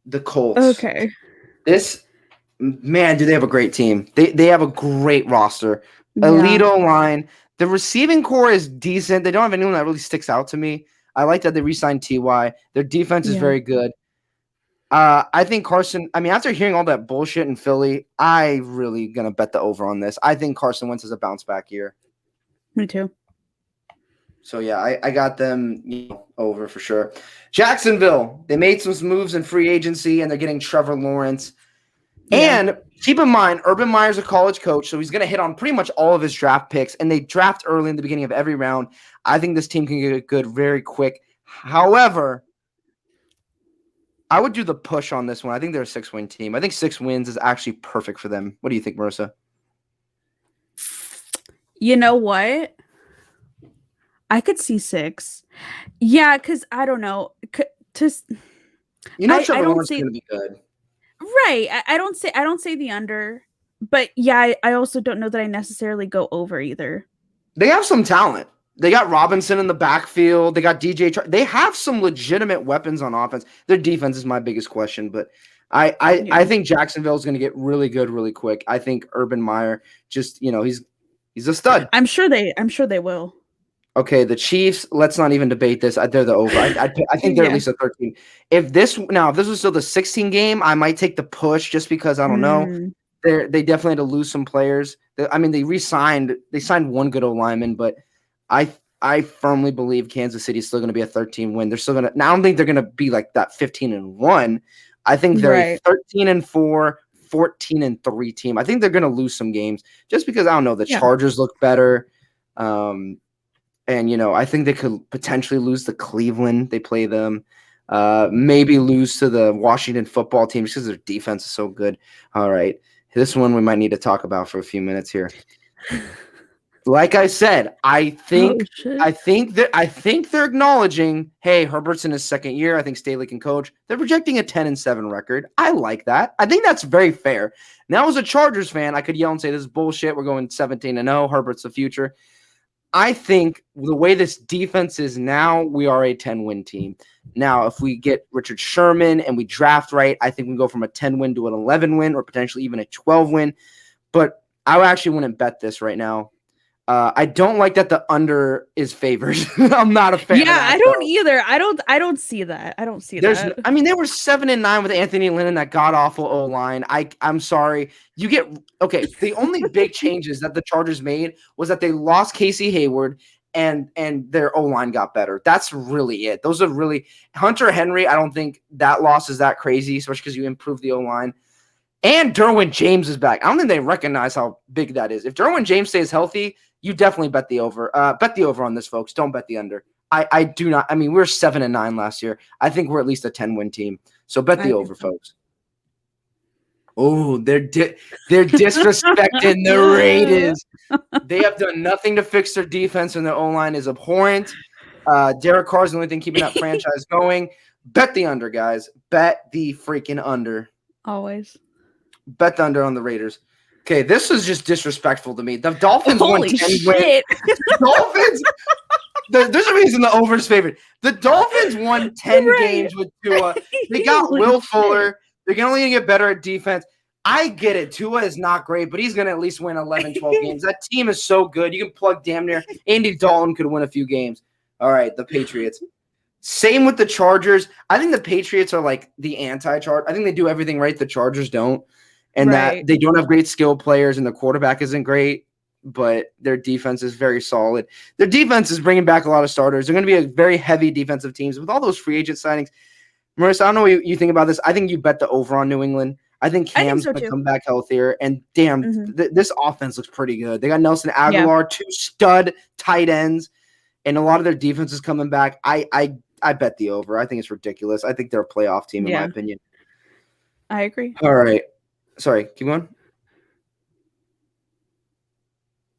The Colts. Okay. Man, do they have a great team. They have a great roster. Elite line. The receiving core is decent. They don't have anyone that really sticks out to me. I like that they re-signed T.Y. Their defense is very good. I think Carson, after hearing all that bullshit in Philly, I really going to bet the over on this. I think Carson Wentz has a bounce back year. Me too. So, yeah, I got them over for sure. Jacksonville, they made some moves in free agency, and they're getting Trevor Lawrence. Yeah. And keep in mind, Urban Meyer's a college coach, so he's going to hit on pretty much all of his draft picks, and they draft early in the beginning of every round. I think this team can get good very quick. However, I would do the push on this one. I think they're a 6-win team. I think 6 wins is actually perfect for them. What do you think, Marissa? You know what? I could see 6. Yeah, because I don't know. Trevor Lawrence is going to be good. Right. I don't say the under, but yeah, I also don't know that I necessarily go over either. They have some talent. They got Robinson in the backfield. They got DJ. They have some legitimate weapons on offense. Their defense is my biggest question, but I think Jacksonville is going to get really good really quick. I think Urban Meyer just he's a stud. I'm sure they will. Okay, the Chiefs. Let's not even debate this. They're the over. I think they're at least a 13. If this was still the 16 game, I might take the push just because I don't know. They definitely had to lose some players. They signed one good old lineman, but I firmly believe Kansas City is still going to be a 13 win. They're still going to. Now I don't think they're going to be like that 15-1. I think they're a 13-4, 14-3 team. I think they're going to lose some games just because I don't know. The Chargers look better. And, I think they could potentially lose to Cleveland. They play them. Maybe lose to the Washington football team because their defense is so good. All right. This one we might need to talk about for a few minutes here. Like I said, I think they're acknowledging, hey, Herbert's in his second year. I think Staley can coach. They're projecting a 10-7 record. I like that. I think that's very fair. Now, as a Chargers fan, I could yell and say, this is bullshit. We're going 17-0. Herbert's the future. I think the way this defense is now, we are a 10-win team. Now, if we get Richard Sherman and we draft right, I think we go from a 10-win to an 11-win or potentially even a 12-win. But I actually wouldn't bet this right now. I don't like that the under is favored. I'm not a fan. Yeah, I don't either. I don't see that. I don't see that. They were 7-9 with Anthony Lynn and that god awful O line. I'm sorry. The only big changes that the Chargers made was that they lost Casey Hayward and their O line got better. That's really it. Those are really Hunter Henry. I don't think that loss is that crazy, especially because you improved the O line. And Derwin James is back. I don't think they recognize how big that is. If Derwin James stays healthy, you definitely bet the over. Bet the over on this, folks. Don't bet the under. I do not. We were 7-9 last year. I think we're at least a 10-win team. So bet the over, folks. Oh, they're disrespecting the Raiders. They have done nothing to fix their defense, and their O-line is abhorrent. Derek Carr's the only thing keeping that franchise going. Bet the under, guys. Bet the freaking under. Always. Bet the under on the Raiders. Okay, this is just disrespectful to me. The Dolphins won 10 wins. Dolphins. There's a reason the over is favored. The Dolphins won 10 games with Tua. They got Will Fuller. They're only going to get better at defense. I get it. Tua is not great, but he's going to at least win 11, 12 games. That team is so good. You can plug damn near. Andy Dalton could win a few games. All right, the Patriots. Same with the Chargers. I think the Patriots are like the anti-Chargers. I think they do everything right. The Chargers don't. And that they don't have great skill players and the quarterback isn't great, but their defense is very solid. Their defense is bringing back a lot of starters. They're going to be a very heavy defensive teams with all those free agent signings. Marissa, I don't know what you think about this. I think you bet the over on New England. I think Cam's going to come back healthier. And damn, this offense looks pretty good. They got Nelson Aguilar, 2 stud tight ends, and a lot of their defense is coming back. I bet the over. I think it's ridiculous. I think they're a playoff team, in my opinion. I agree. All right. Sorry, keep going.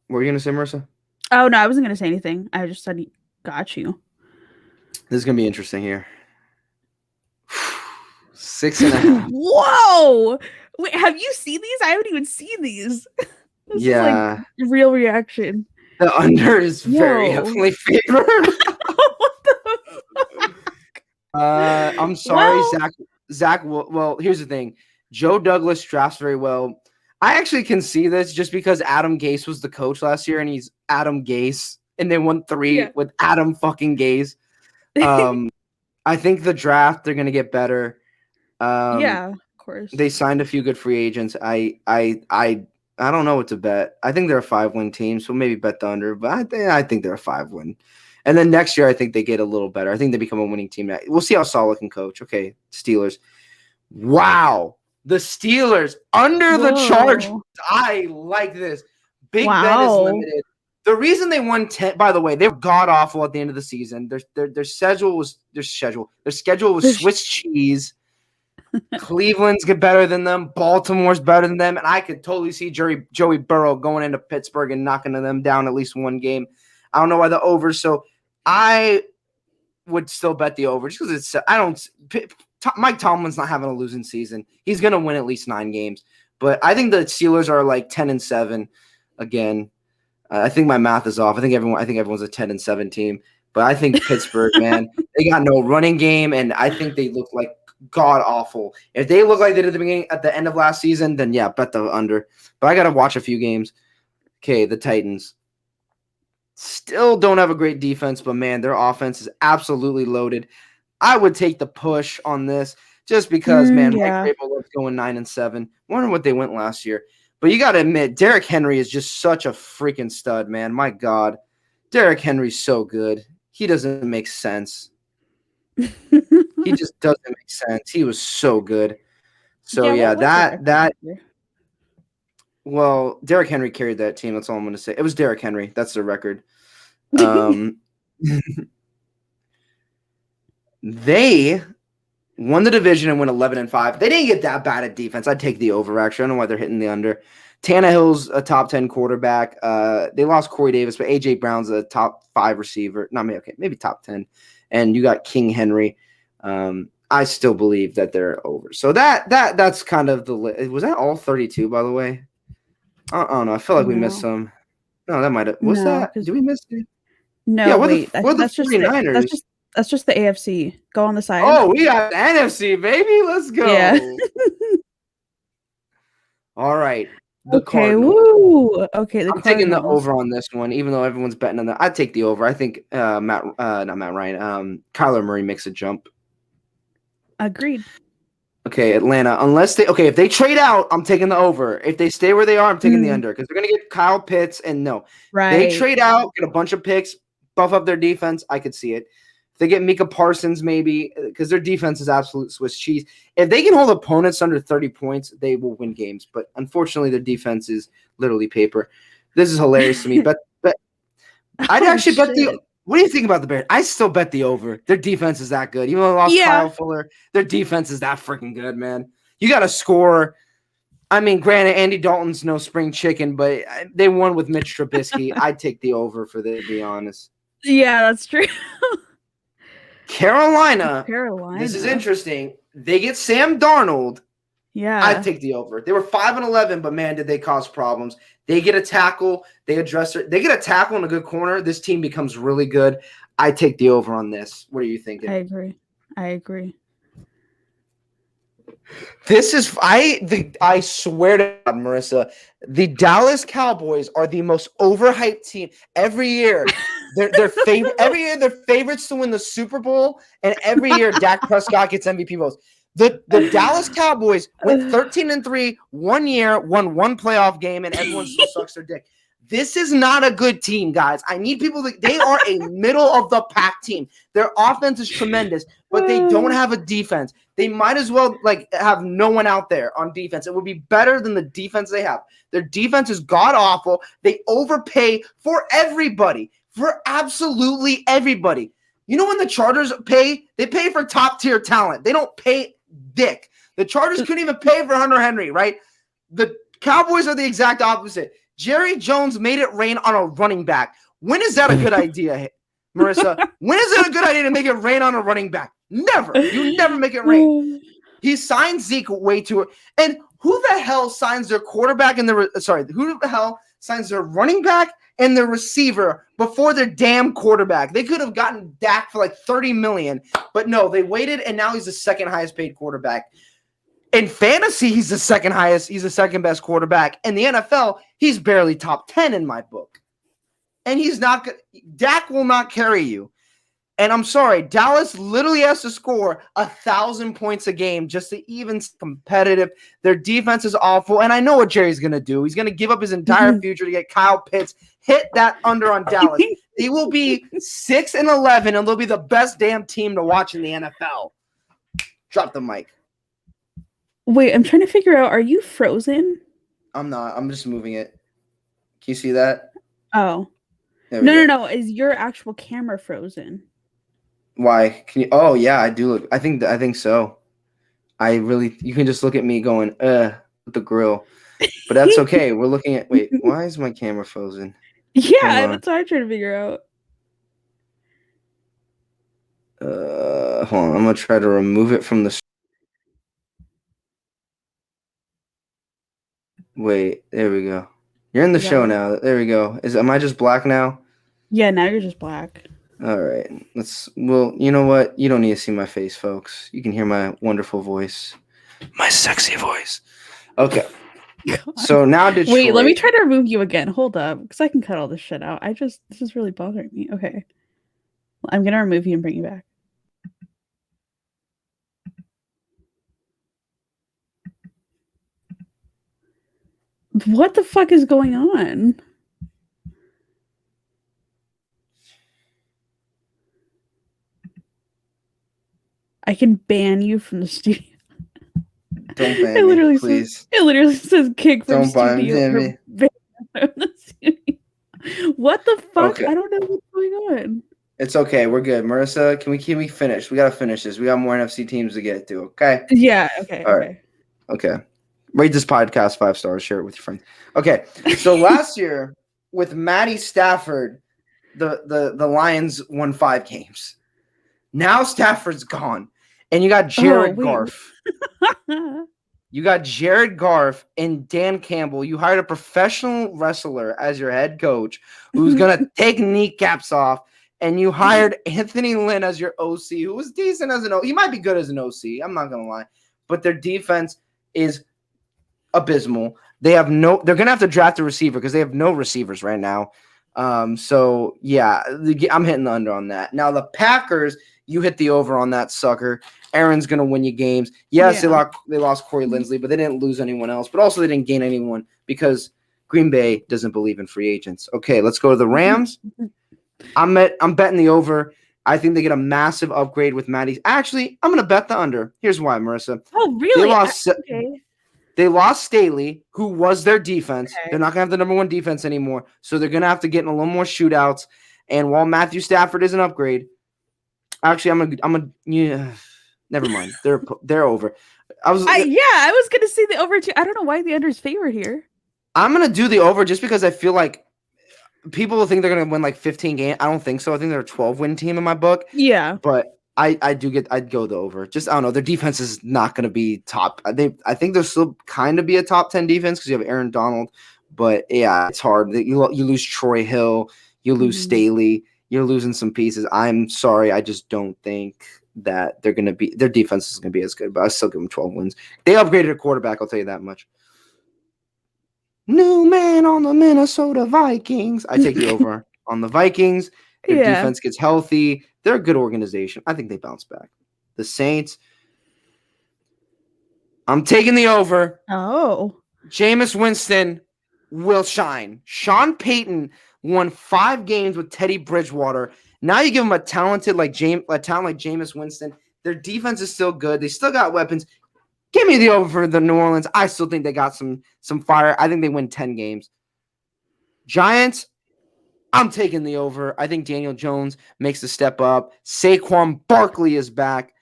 What were you going to say, Marissa? Oh, no, I wasn't going to say anything. I just said, got you. This is going to be interesting here. 6.5. Whoa! Wait, have you seen these? I haven't even seen these. This is like real reaction. The under is very heavily favored. What the fuck? I'm sorry, Zach. Well, here's the thing. Joe Douglas drafts very well. I actually can see this just because Adam Gase was the coach last year, and he's Adam Gase, and they won 3 with Adam fucking Gase. I think the draft they're gonna get better. Yeah, of course. They signed a few good free agents. I don't know what to bet. I think they're a 5-win team, so maybe bet the under. But I think they're a 5-win. And then next year, I think they get a little better. I think they become a winning team. We'll see how Saleh can coach. Okay, Steelers. Wow. The Steelers under the Chargers. I like this. Big bet is limited. The reason they won 10, by the way, they were god-awful at the end of the season. Their schedule was Swiss cheese. Cleveland's get better than them. Baltimore's better than them. And I could totally see Joey Burrow going into Pittsburgh and knocking them down at least one game. I don't know why the over. So I would still bet the over just because Mike Tomlin's not having a losing season. He's going to win at least 9 games. But I think the Steelers are like 10-7 again. I think my math is off. I think everyone's a 10-7 team. But I think Pittsburgh, man, they got no running game, and I think they look like god awful. If they look like they did at the end of last season, then yeah, bet the under. But I got to watch a few games. Okay, the Titans still don't have a great defense, but man, their offense is absolutely loaded. I would take the push on this just because, Mike Vrabel loves going 9-7. Wonder what they went last year. But you got to admit, Derrick Henry is just such a freaking stud, man. My God, Derrick Henry's so good. He doesn't make sense. He just doesn't make sense. He was so good. So well, Derrick Henry carried that team. That's all I'm going to say. It was Derrick Henry. That's the record. They won the division and went 11-5. They didn't get that bad at defense. I'd take the over, actually. I don't know why they're hitting the under. Tannehill's a top 10 quarterback. They lost Corey Davis, but A.J. Brown's a top 5 receiver. Maybe top 10. And you got King Henry. I still believe that they're over. So that's kind of the – was that all 32, by the way? I don't know. I feel like we missed some. No, that might have – what's that? Did we miss it? No, yeah, wait. That's just 49ers. That's just the AFC. Go on the side. Oh, we got the NFC, baby. Let's go. Yeah. All right. Cardinals. Woo. Okay, I'm taking the over on this one, even though everyone's betting on that. I'd take the over. I think not Matt Ryan. Kyler Murray makes a jump. Agreed. Okay, Atlanta. If they trade out, I'm taking the over. If they stay where they are, I'm taking the under because they're gonna get Kyle Pitts and they trade out, get a bunch of picks, buff up their defense. I could see it. If they get Micah Parsons, maybe, because their defense is absolute Swiss cheese. If they can hold opponents under 30 points, they will win games. But unfortunately, their defense is literally paper. This is hilarious to me. But I'd actually bet the. What do you think about the Bears? I still bet the over. Their defense is that good. Even though they lost Kyle Fuller, their defense is that freaking good, man. You got to score. I mean, granted, Andy Dalton's no spring chicken, but they won with Mitch Trubisky. I'd take the over for that, to be honest. Yeah, that's true. Carolina. This is interesting. They get Sam Darnold. Yeah. I'd take the over. They were 5-11, but man, did they cause problems. They get a tackle. They get a tackle and a good corner. This team becomes really good. I take the over on this. What are you thinking? I agree. This is I swear to God, Marissa, the Dallas Cowboys are the most overhyped team every year. They're every year they're favorites to win the Super Bowl, and every year Dak Prescott gets MVP votes. The Dallas Cowboys went 13-3 one year, won one playoff game, and everyone still sucks their dick. This is not a good team, guys. I need people they are a middle of the pack team. Their offense is tremendous, but they don't have a defense. They might as well have no one out there on defense. It would be better than the defense they have. Their defense is god awful. They overpay for everybody, for absolutely everybody. You know when the Chargers pay? They pay for top tier talent. They don't pay dick. The Chargers couldn't even pay for Hunter Henry, right? The Cowboys are the exact opposite. Jerry Jones made it rain on a running back. When is that a good idea, Marissa? When is it a good idea to make it rain on a running back? Never. You never make it rain. He signed Zeke way too. And who the hell signs their quarterback and who the hell signs their running back and their receiver before their damn quarterback? They could have gotten Dak for like $30 million, but no, they waited, and now he's the second highest paid quarterback. In fantasy, he's the second highest. He's the second best quarterback. In the NFL, he's barely top 10 in my book. And Dak will not carry you. And I'm sorry, Dallas literally has to score 1,000 points a game just to even competitive. Their defense is awful. And I know what Jerry's going to do. He's going to give up his entire future to get Kyle Pitts. Hit that under on Dallas. They will be 6-11, and they'll be the best damn team to watch in the NFL. Drop the mic. Wait, I'm trying to figure out, are you frozen? I'm not. I'm just moving it. Can you see that? Oh. No. Is your actual camera frozen? Why? Can you? Oh, yeah, I do look. I think so. You can just look at me going, with the grill. But that's okay. We're looking at, wait, why is my camera frozen? Yeah, that's what I'm trying to figure out. Hold on. I'm going to try to remove it from the. Wait, there we go. You're in the show now. There we go. Am I just black now? Yeah, now you're just black. All right. Well, you know what? You don't need to see my face, folks. You can hear my wonderful voice. My sexy voice. Okay. God. So now Detroit. Wait, let me try to remove you again. Hold up, because I can cut all this shit out. This is really bothering me. Okay. I'm going to remove you and bring you back. What the fuck is going on? I can ban you from the studio. Don't ban me, please. It literally says kick from Don't studio. Ban me. What the fuck? Okay. I don't know what's going on. It's okay. We're good. Marissa, can we finish? We got to finish this. We got more NFC teams to get to, okay? Yeah, okay. All right. Okay. Rate this podcast 5 stars. Share it with your friends. Okay. So last year with Matty Stafford, the Lions won 5 games. Now Stafford's gone. And you got Jared Goff. You got Jared Goff and Dan Campbell. You hired a professional wrestler as your head coach who's going to take kneecaps off. And you hired Anthony Lynn as your OC, who was decent as an OC. He might be good as an OC. I'm not going to lie. But their defense is abysmal. They're going to have to draft a receiver because they have no receivers right now. So, yeah, I'm hitting the under on that. Now, the Packers, you hit the over on that sucker. Aaron's going to win you games. Yes, yeah. They lost Corey Linsley, but they didn't lose anyone else. But also they didn't gain anyone because Green Bay doesn't believe in free agents. Okay, let's go to the Rams. I'm betting the over. I think they get a massive upgrade with Matty. Actually, I'm going to bet the under. Here's why, Marissa. Oh, really? They lost Staley, who was their defense. Okay. They're not going to have the number 1 defense anymore, so they're going to have to get in a little more shootouts. And while Matthew Stafford is an upgrade, actually, never mind. They're over. I was going to say the over too. I don't know why the under is favored here. I'm going to do the over just because I feel like people will think they're going to win like 15 games. I don't think so. I think they're a 12-win team in my book. Yeah. But I'd go the over. Just, I don't know. Their defense is not going to be top. I think they'll still kind of be a top 10 defense because you have Aaron Donald. But, yeah, it's hard. You lose Troy Hill. You lose Staley. You're losing some pieces. I'm sorry. I just don't think that their defense is going to be as good. But I still give them 12 wins. They upgraded a quarterback. I'll tell you that much. New man on the Minnesota Vikings. I take the over on the Vikings. Their defense gets healthy. They're a good organization. I think they bounce back. The Saints. I'm taking the over. Oh. Jameis Winston will shine. Sean Payton won 5 games with Teddy Bridgewater. Now you give him a talent like Jameis Winston. Their defense is still good. They still got weapons. Give me the over for the New Orleans. I still think they got some fire. I think they win 10 games. Giants, I'm taking the over. I think Daniel Jones makes the step up. Saquon Barkley is back.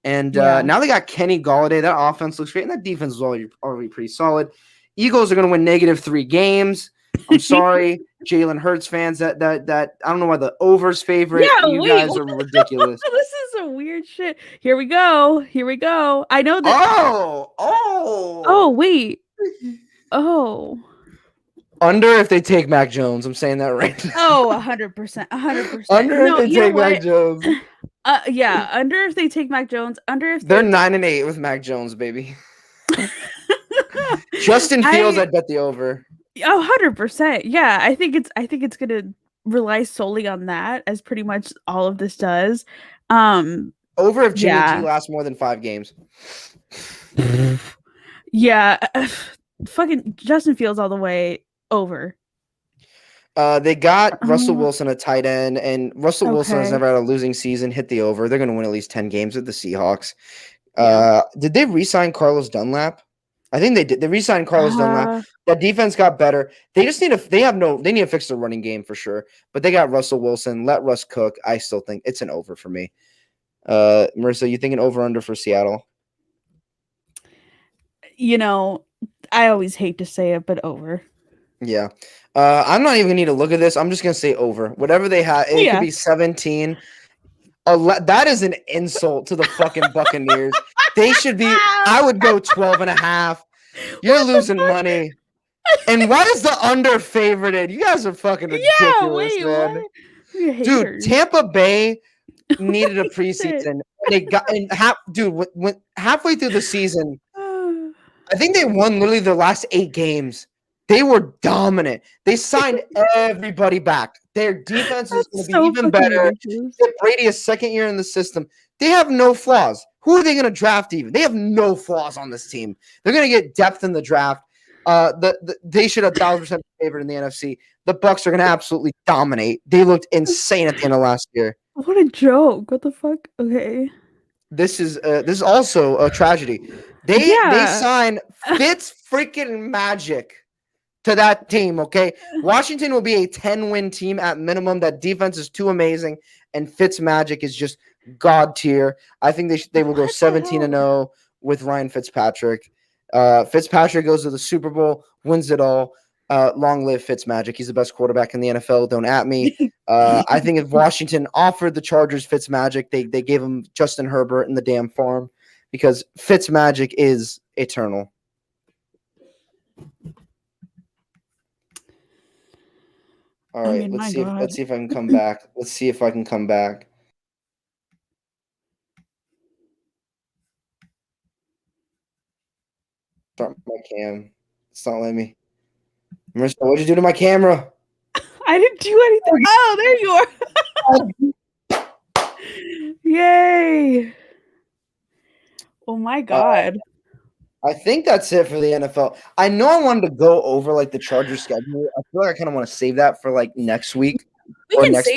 And now they got Kenny Golladay. That offense looks great, and that defense is already pretty solid. Eagles are going to win -3 games. I'm sorry, Jalen Hurts fans. That I don't know why the over's favorite. Yeah, You wait. guys are ridiculous. This is some weird shit. Here we go. Here we go. I know that. Oh, wait. Oh. Under if they take Mac Jones. I'm saying that right now. Oh, 100%. 100%. Under No, if they you know take Mac what? Jones. Yeah, under if they take Mac Jones. Under if They're they 9-8 with Mac Jones, baby. Justin Fields, I'd bet the over. 100%. Yeah, I think it's gonna rely solely on that, as pretty much all of this does. Over if Jimmy G Yeah. lasts more than 5 games. Yeah. Fucking Justin Fields all the way over. They got Russell Wilson, a tight end, and Russell Wilson has Okay. never had a losing season. Hit the over. They're going to win at least 10 games with the Seahawks. Yeah. Did they re-sign Carlos Dunlap? I think they did. They re-signed Carlos Dunlap. That defense got better. They just need to. They need to fix the running game for sure. But they got Russell Wilson. Let Russ cook. I still think it's an over for me. Marissa, you think an over under for Seattle? You know, I always hate to say it, but over. Yeah. I'm not even gonna need to look at this. I'm just gonna say over. Whatever they have, it could be 17. That is an insult to the fucking Buccaneers. They should be. I would go 12.5. You're losing money. And why is the under favorited? You guys are fucking ridiculous, man. Dude, Tampa Bay needed a preseason. They got when halfway through the season, I think they won literally the last 8 games. They were dominant. They signed everybody back. Their defense is going to be even better. Brady is second year in the system. They have no flaws. Who are they going to draft even? They have no flaws on this team. They're going to get depth in the draft. They should have 1,000% favored in the NFC. The Bucs are going to absolutely dominate. They looked insane at the end of last year. What a joke. What the fuck? Okay. This is also a tragedy. They signed Fitz freaking Magic to that team, okay? Washington will be a 10-win team at minimum. That defense is too amazing, and Fitz Magic is just god tier. I think they will go 17-0 with Ryan Fitzpatrick. Fitzpatrick goes to the Super Bowl, wins it all. Long live Fitzmagic. He's the best quarterback in the NFL. Don't at me. I think if Washington offered the Chargers Fitzmagic, they gave him Justin Herbert in the damn farm because Fitzmagic is eternal. All right, let's see if I can come back. Let's see if I can come back. Start my cam. It's not letting me. Marissa, what'd you do to my camera? I didn't do anything. Oh, there you are. Yay. Oh my god. I think that's it for the NFL. I know I wanted to go over like the Chargers schedule. I feel like I kind of want to save that for like next week. Next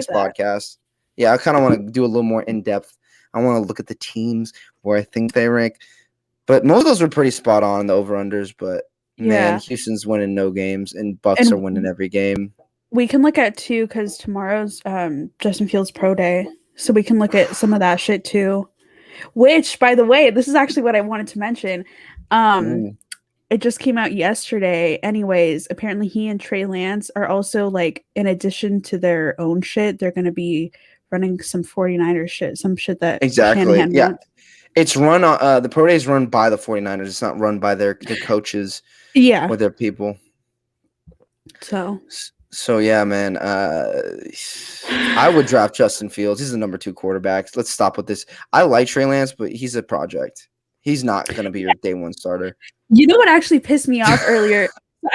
podcast. Yeah, I kind of want to do a little more in depth. I want to look at the teams where I think they rank. But most of those were pretty spot on, the over-unders. But, man, Houston's winning no games, and Bucks are winning every game. We can look at, too, because tomorrow's Justin Fields Pro Day. So we can look at some of that shit, too. Which, by the way, this is actually what I wanted to mention. It just came out yesterday. Anyways, apparently he and Trey Lance are also, like, in addition to their own shit, they're going to be running some 49ers shit. Some shit that Shanahan wants. It's run on the Pro Day is run by the 49ers. It's not run by their coaches or their people. So yeah, man. I would draft Justin Fields. He's the number 2 quarterback. Let's stop with this. I like Trey Lance, but he's a project. He's not going to be your day 1 starter. You know what actually pissed me off earlier?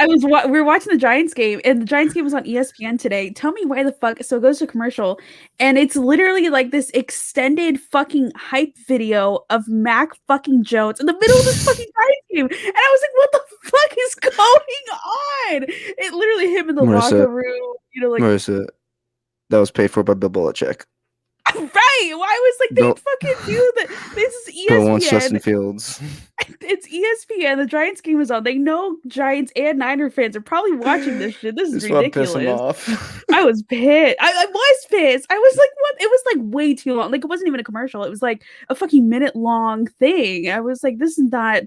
We were watching the Giants game, and the Giants game was on ESPN today. Tell me why the fuck. So it goes to commercial, and it's literally like this extended fucking hype video of Mac fucking Jones in the middle of this fucking Giants game. And I was like, what the fuck is going on? It literally him in the locker room. You know, like Marissa, that was paid for by Bill Belichick. Right. Well, I was like, they fucking knew that this is ESPN. Bill wants Justin Fields. It's ESPN. The Giants game is on. They know Giants and Niner fans are probably watching this shit. This is ridiculous. Piss him off. I was pissed. I was pissed. I was like, what? It was like way too long. Like it wasn't even a commercial. It was like a fucking minute long thing. I was like, this is not.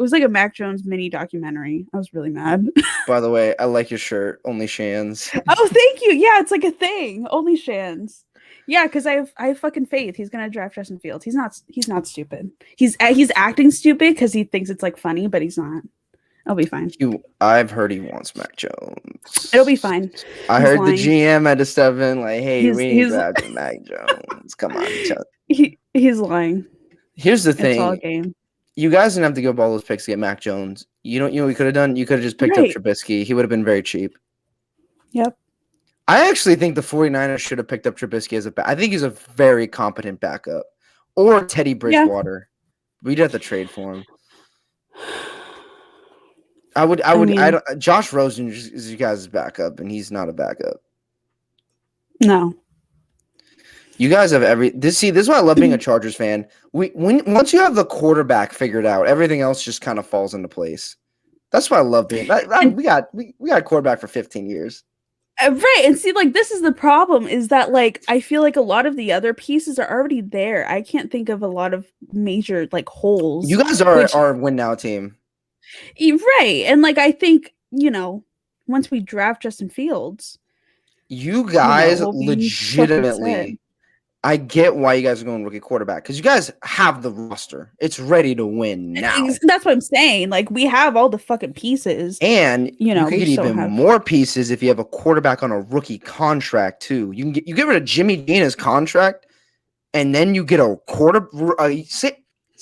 It was like a Mac Jones mini documentary. I was really mad. By the way, I like your shirt. Only Shans. Oh, thank you. Yeah, it's like a thing. Only Shans. Yeah, because I have fucking faith. He's gonna draft Justin Fields. He's not stupid. He's acting stupid because he thinks it's like funny, but he's not. I'll be fine. I've heard he wants Mac Jones. It'll be fine. I heard lying. The GM had to step in like, hey, we ain't drafting Mac Jones. Come on. He's lying. Here's the thing. It's all a game. You guys didn't have to give up all those picks to get Mac Jones. You know what you could have done? You could have just picked up Trubisky. He would have been very cheap. Yep. I actually think the 49ers should have picked up Trubisky as I think he's a very competent backup. Or Teddy Bridgewater. Yeah. We'd have to trade for him. Josh Rosen is you guys' backup, and he's not a backup. No. You guys have this is why I love being a Chargers fan. Once you have the quarterback figured out, everything else just kind of falls into place. That's why I love being. We got a quarterback for 15 years. Right, and see, like, this is the problem, is that, like, I feel like a lot of the other pieces are already there. I can't think of a lot of major, like, holes. You guys are our win now team. Right, and, like, I think, once we draft Justin Fields. You guys legitimately, I get why you guys are going rookie quarterback, because you guys have the roster. It's ready to win now. That's what I'm saying. Like, we have all the fucking pieces. And you could get even more pieces if you have a quarterback on a rookie contract, too. You get rid of Jimmy Gina's contract, and then you get a say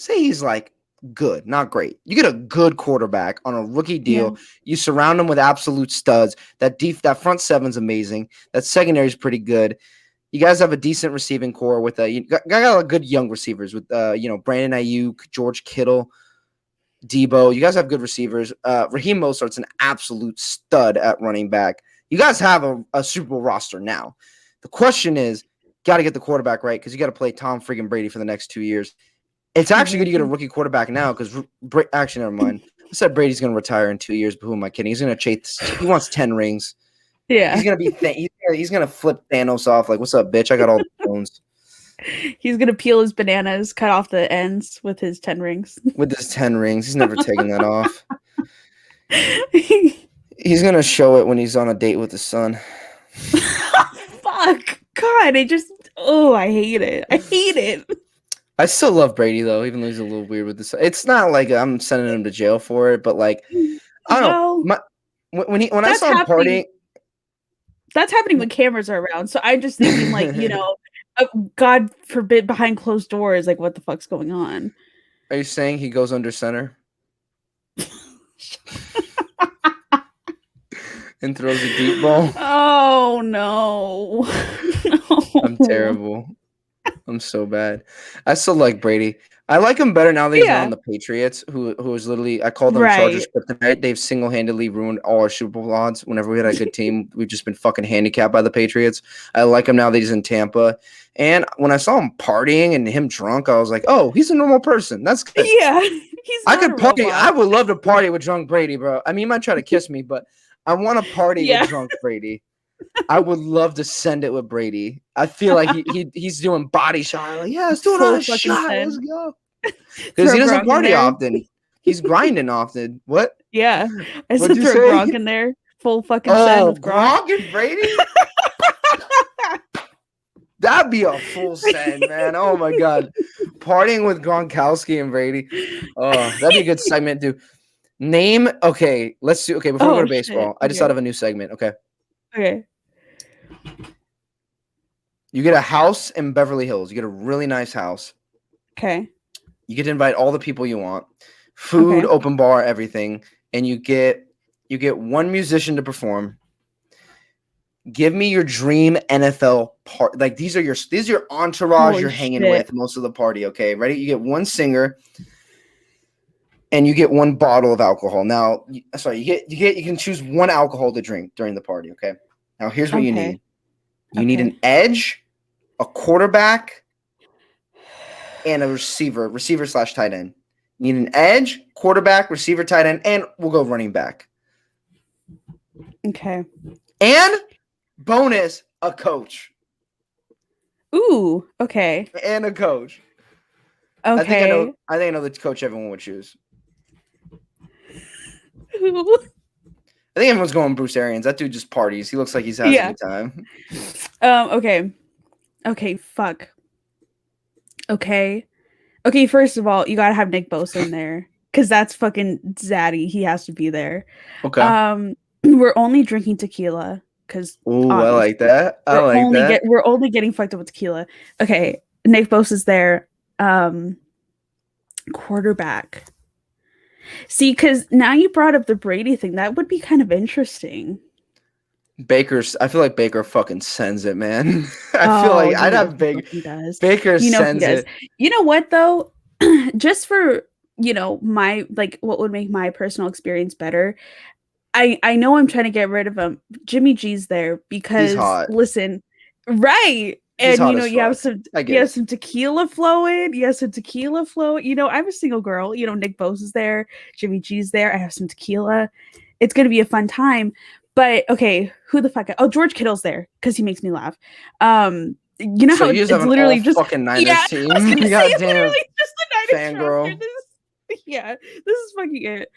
he's like good, not great. You get a good quarterback on a rookie deal. Yeah. You surround him with absolute studs. That front seven's amazing. That secondary is pretty good. You guys have a decent receiving core with you got a good young receivers with Brandon Ayuk, George Kittle, Debo. You guys have good receivers. Raheem Mostert's an absolute stud at running back. You guys have a Super Bowl roster now. The question is, got to get the quarterback right, because you got to play Tom friggin' Brady for the next 2 years. It's actually good to get a rookie quarterback now, because actually, never mind. I said Brady's going to retire in 2 years, but who am I kidding? He's going to chase. He wants 10 rings. Yeah, he's gonna be. He's gonna flip Thanos off like, "What's up, bitch? I got all the phones." He's gonna peel his bananas, cut off the ends with his 10 rings. With his 10 rings, he's never taking that off. He's gonna show it when he's on a date with his son. Fuck, God! I hate it. I hate it. I still love Brady though, even though he's a little weird with this. It's not like I'm sending him to jail for it, but like, I don't know. When I saw him partying. That's happening when cameras are around. So I'm just thinking, like, God forbid, behind closed doors, like, what the fuck's going on? Are you saying he goes under center and throws a deep ball? Oh no. No. I'm terrible. I'm so bad. I still like Brady. I like him better now that he's not on the Patriots, who is literally, I call them Chargers kryptonite. They've single-handedly ruined all our Super Bowl odds. Whenever we had a good team, we've just been fucking handicapped by the Patriots. I like him now that he's in Tampa. And when I saw him partying and him drunk, I was like, oh, he's a normal person. That's good. Yeah. I could party. I would love to party with drunk Brady, bro. I mean, he might try to kiss me, but I want to party with drunk Brady. I would love to send it with Brady. I feel like he's doing body shot. Like, yeah, let's do another shot. Let's go. Because he doesn't party often. He's grinding often. What? Yeah. I said throw Gronk in there. Full fucking send with Gronk and Brady? That'd be a full send, man. Oh my God. Partying with Gronkowski and Brady. Oh, that'd be a good segment, dude. Okay, let's do before we go to baseball. I just thought of a new segment. Okay. You get a house in Beverly Hills. You get a really nice house. Okay. You get to invite all the people you want. Food, open bar, everything. And you get one musician to perform. Give me your dream NFL part. Like these are your entourage you're hanging with most of the party. Okay, ready? You get one singer, and you get one bottle of alcohol. Now, you can choose one alcohol to drink during the party. Okay. Now here's what you need. You need an edge, a quarterback, and a receiver / tight end. You need an edge, quarterback, receiver, tight end, and we'll go running back. Okay. And bonus, a coach. Ooh, okay. And a coach. Okay. I think I know the coach everyone would choose. Who? I think everyone's going Bruce Arians. That dude just parties. He looks like he's having a good time. Okay, fuck. Okay. First of all, you gotta have Nick Bosa in there. Because that's fucking zaddy. He has to be there. Okay. We're only drinking tequila. Because Ooh, I like that. I like that. we're only getting fucked up with tequila. Okay. Nick Bosa's there. Quarterback. See, because now you brought up the Brady thing. That would be kind of interesting. I feel like Baker fucking sends it, man. I feel like I'd have Baker. He does. Baker sends it. You know what though? Just for my what would make my personal experience better. I know I'm trying to get rid of him. Jimmy G's there because listen, right. And you have some tequila flowing. You have some tequila flow. I'm a single girl. Nick Bosa's there. Jimmy G's there. I have some tequila. It's gonna be a fun time. But okay, who the fuck? Oh, George Kittle's there because he makes me laugh. How it's literally just fucking Niners team. Goddamn, just the Niners fangirl. This is fucking it.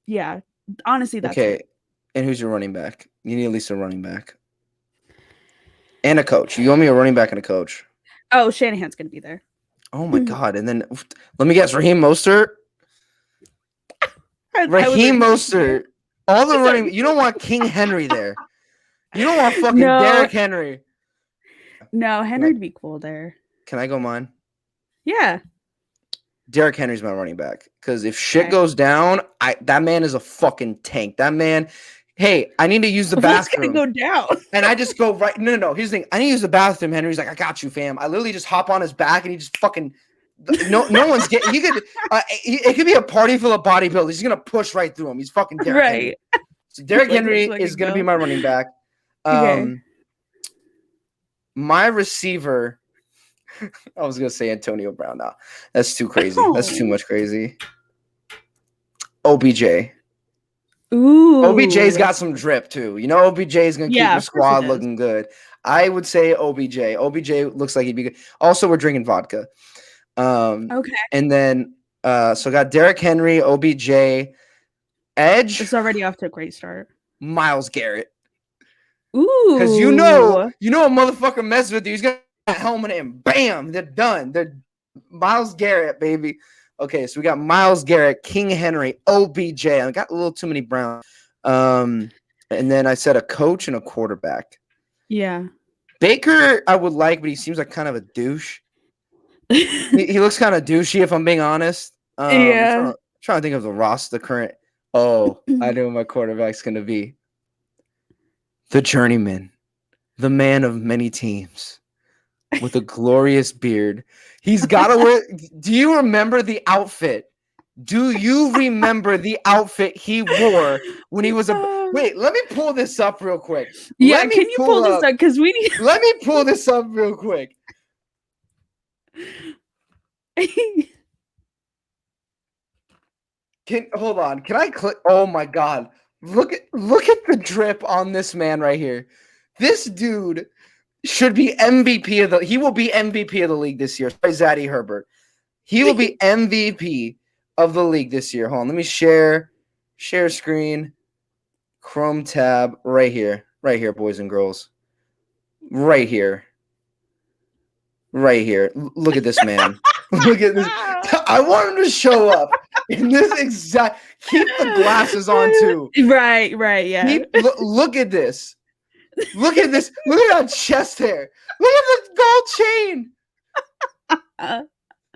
Yeah. Honestly, that's okay. it. And who's your running back? You need at least a running back and a coach. You owe me a running back and a coach. Oh, Shanahan's gonna be there. Oh my god! And then let me guess, Raheem Mostert. Raheem Mostert. All the running. You don't want King Henry there. You don't want fucking Derrick Henry. No, Henry'd be cool there. Can I go mine? Yeah. Derrick Henry's my running back because if shit goes down, that man is a fucking tank. That man. Hey, I need to use the bathroom. What's gonna go down? And I just go right. No. Here's the thing. I need to use the bathroom. Henry's like, I got you, fam. I literally just hop on his back and he just fucking. No one's getting. He could. It could be a party full of bodybuilders. He's gonna push right through him. He's fucking Derrick Henry. So Derrick Henry is gonna be my running back. My receiver. I was gonna say Antonio Brown. Now that's too crazy. That's too much crazy. OBJ. Ooh. OBJ's got some drip too. OBJ is gonna keep your squad looking good. I would say OBJ. OBJ looks like he'd be good. Also, we're drinking vodka. Okay. And then so got Derrick Henry, OBJ, Edge. It's already off to a great start. Myles Garrett. Ooh. Because a motherfucker mess with you. He's gonna helmet and bam, they're done. They're Myles Garrett, baby. Okay, so we got Myles Garrett, King Henry, OBJ. I got a little too many Browns. And then I said a coach and a quarterback. Yeah. Baker, I would like, but he seems like kind of a douche. he looks kind of douchey, if I'm being honest. I'm trying to think of the current. Oh, I know who my quarterback's going to be. The journeyman, the man of many teams, with a glorious beard. He's got to wear. Do you remember the outfit? Do you remember the outfit he wore when he was a? Wait, let me pull this up real quick. Yeah, can you pull this up? Because we need. Let me pull this up real quick. Hold on. Can I click? Oh my god! Look at the drip on this man right here. This dude should be MVP of the. He will be MVP of the league this year. Sorry, Zaddy Herbert. He will be MVP of the league this year. Hold on. Let me share screen. Chrome tab right here, boys and girls. Right here. Look at this man. Look at this. I want him to show up in this exact. Keep the glasses on too. Right. Yeah. Look at this. Look at this. Look at that chest hair. Look at the gold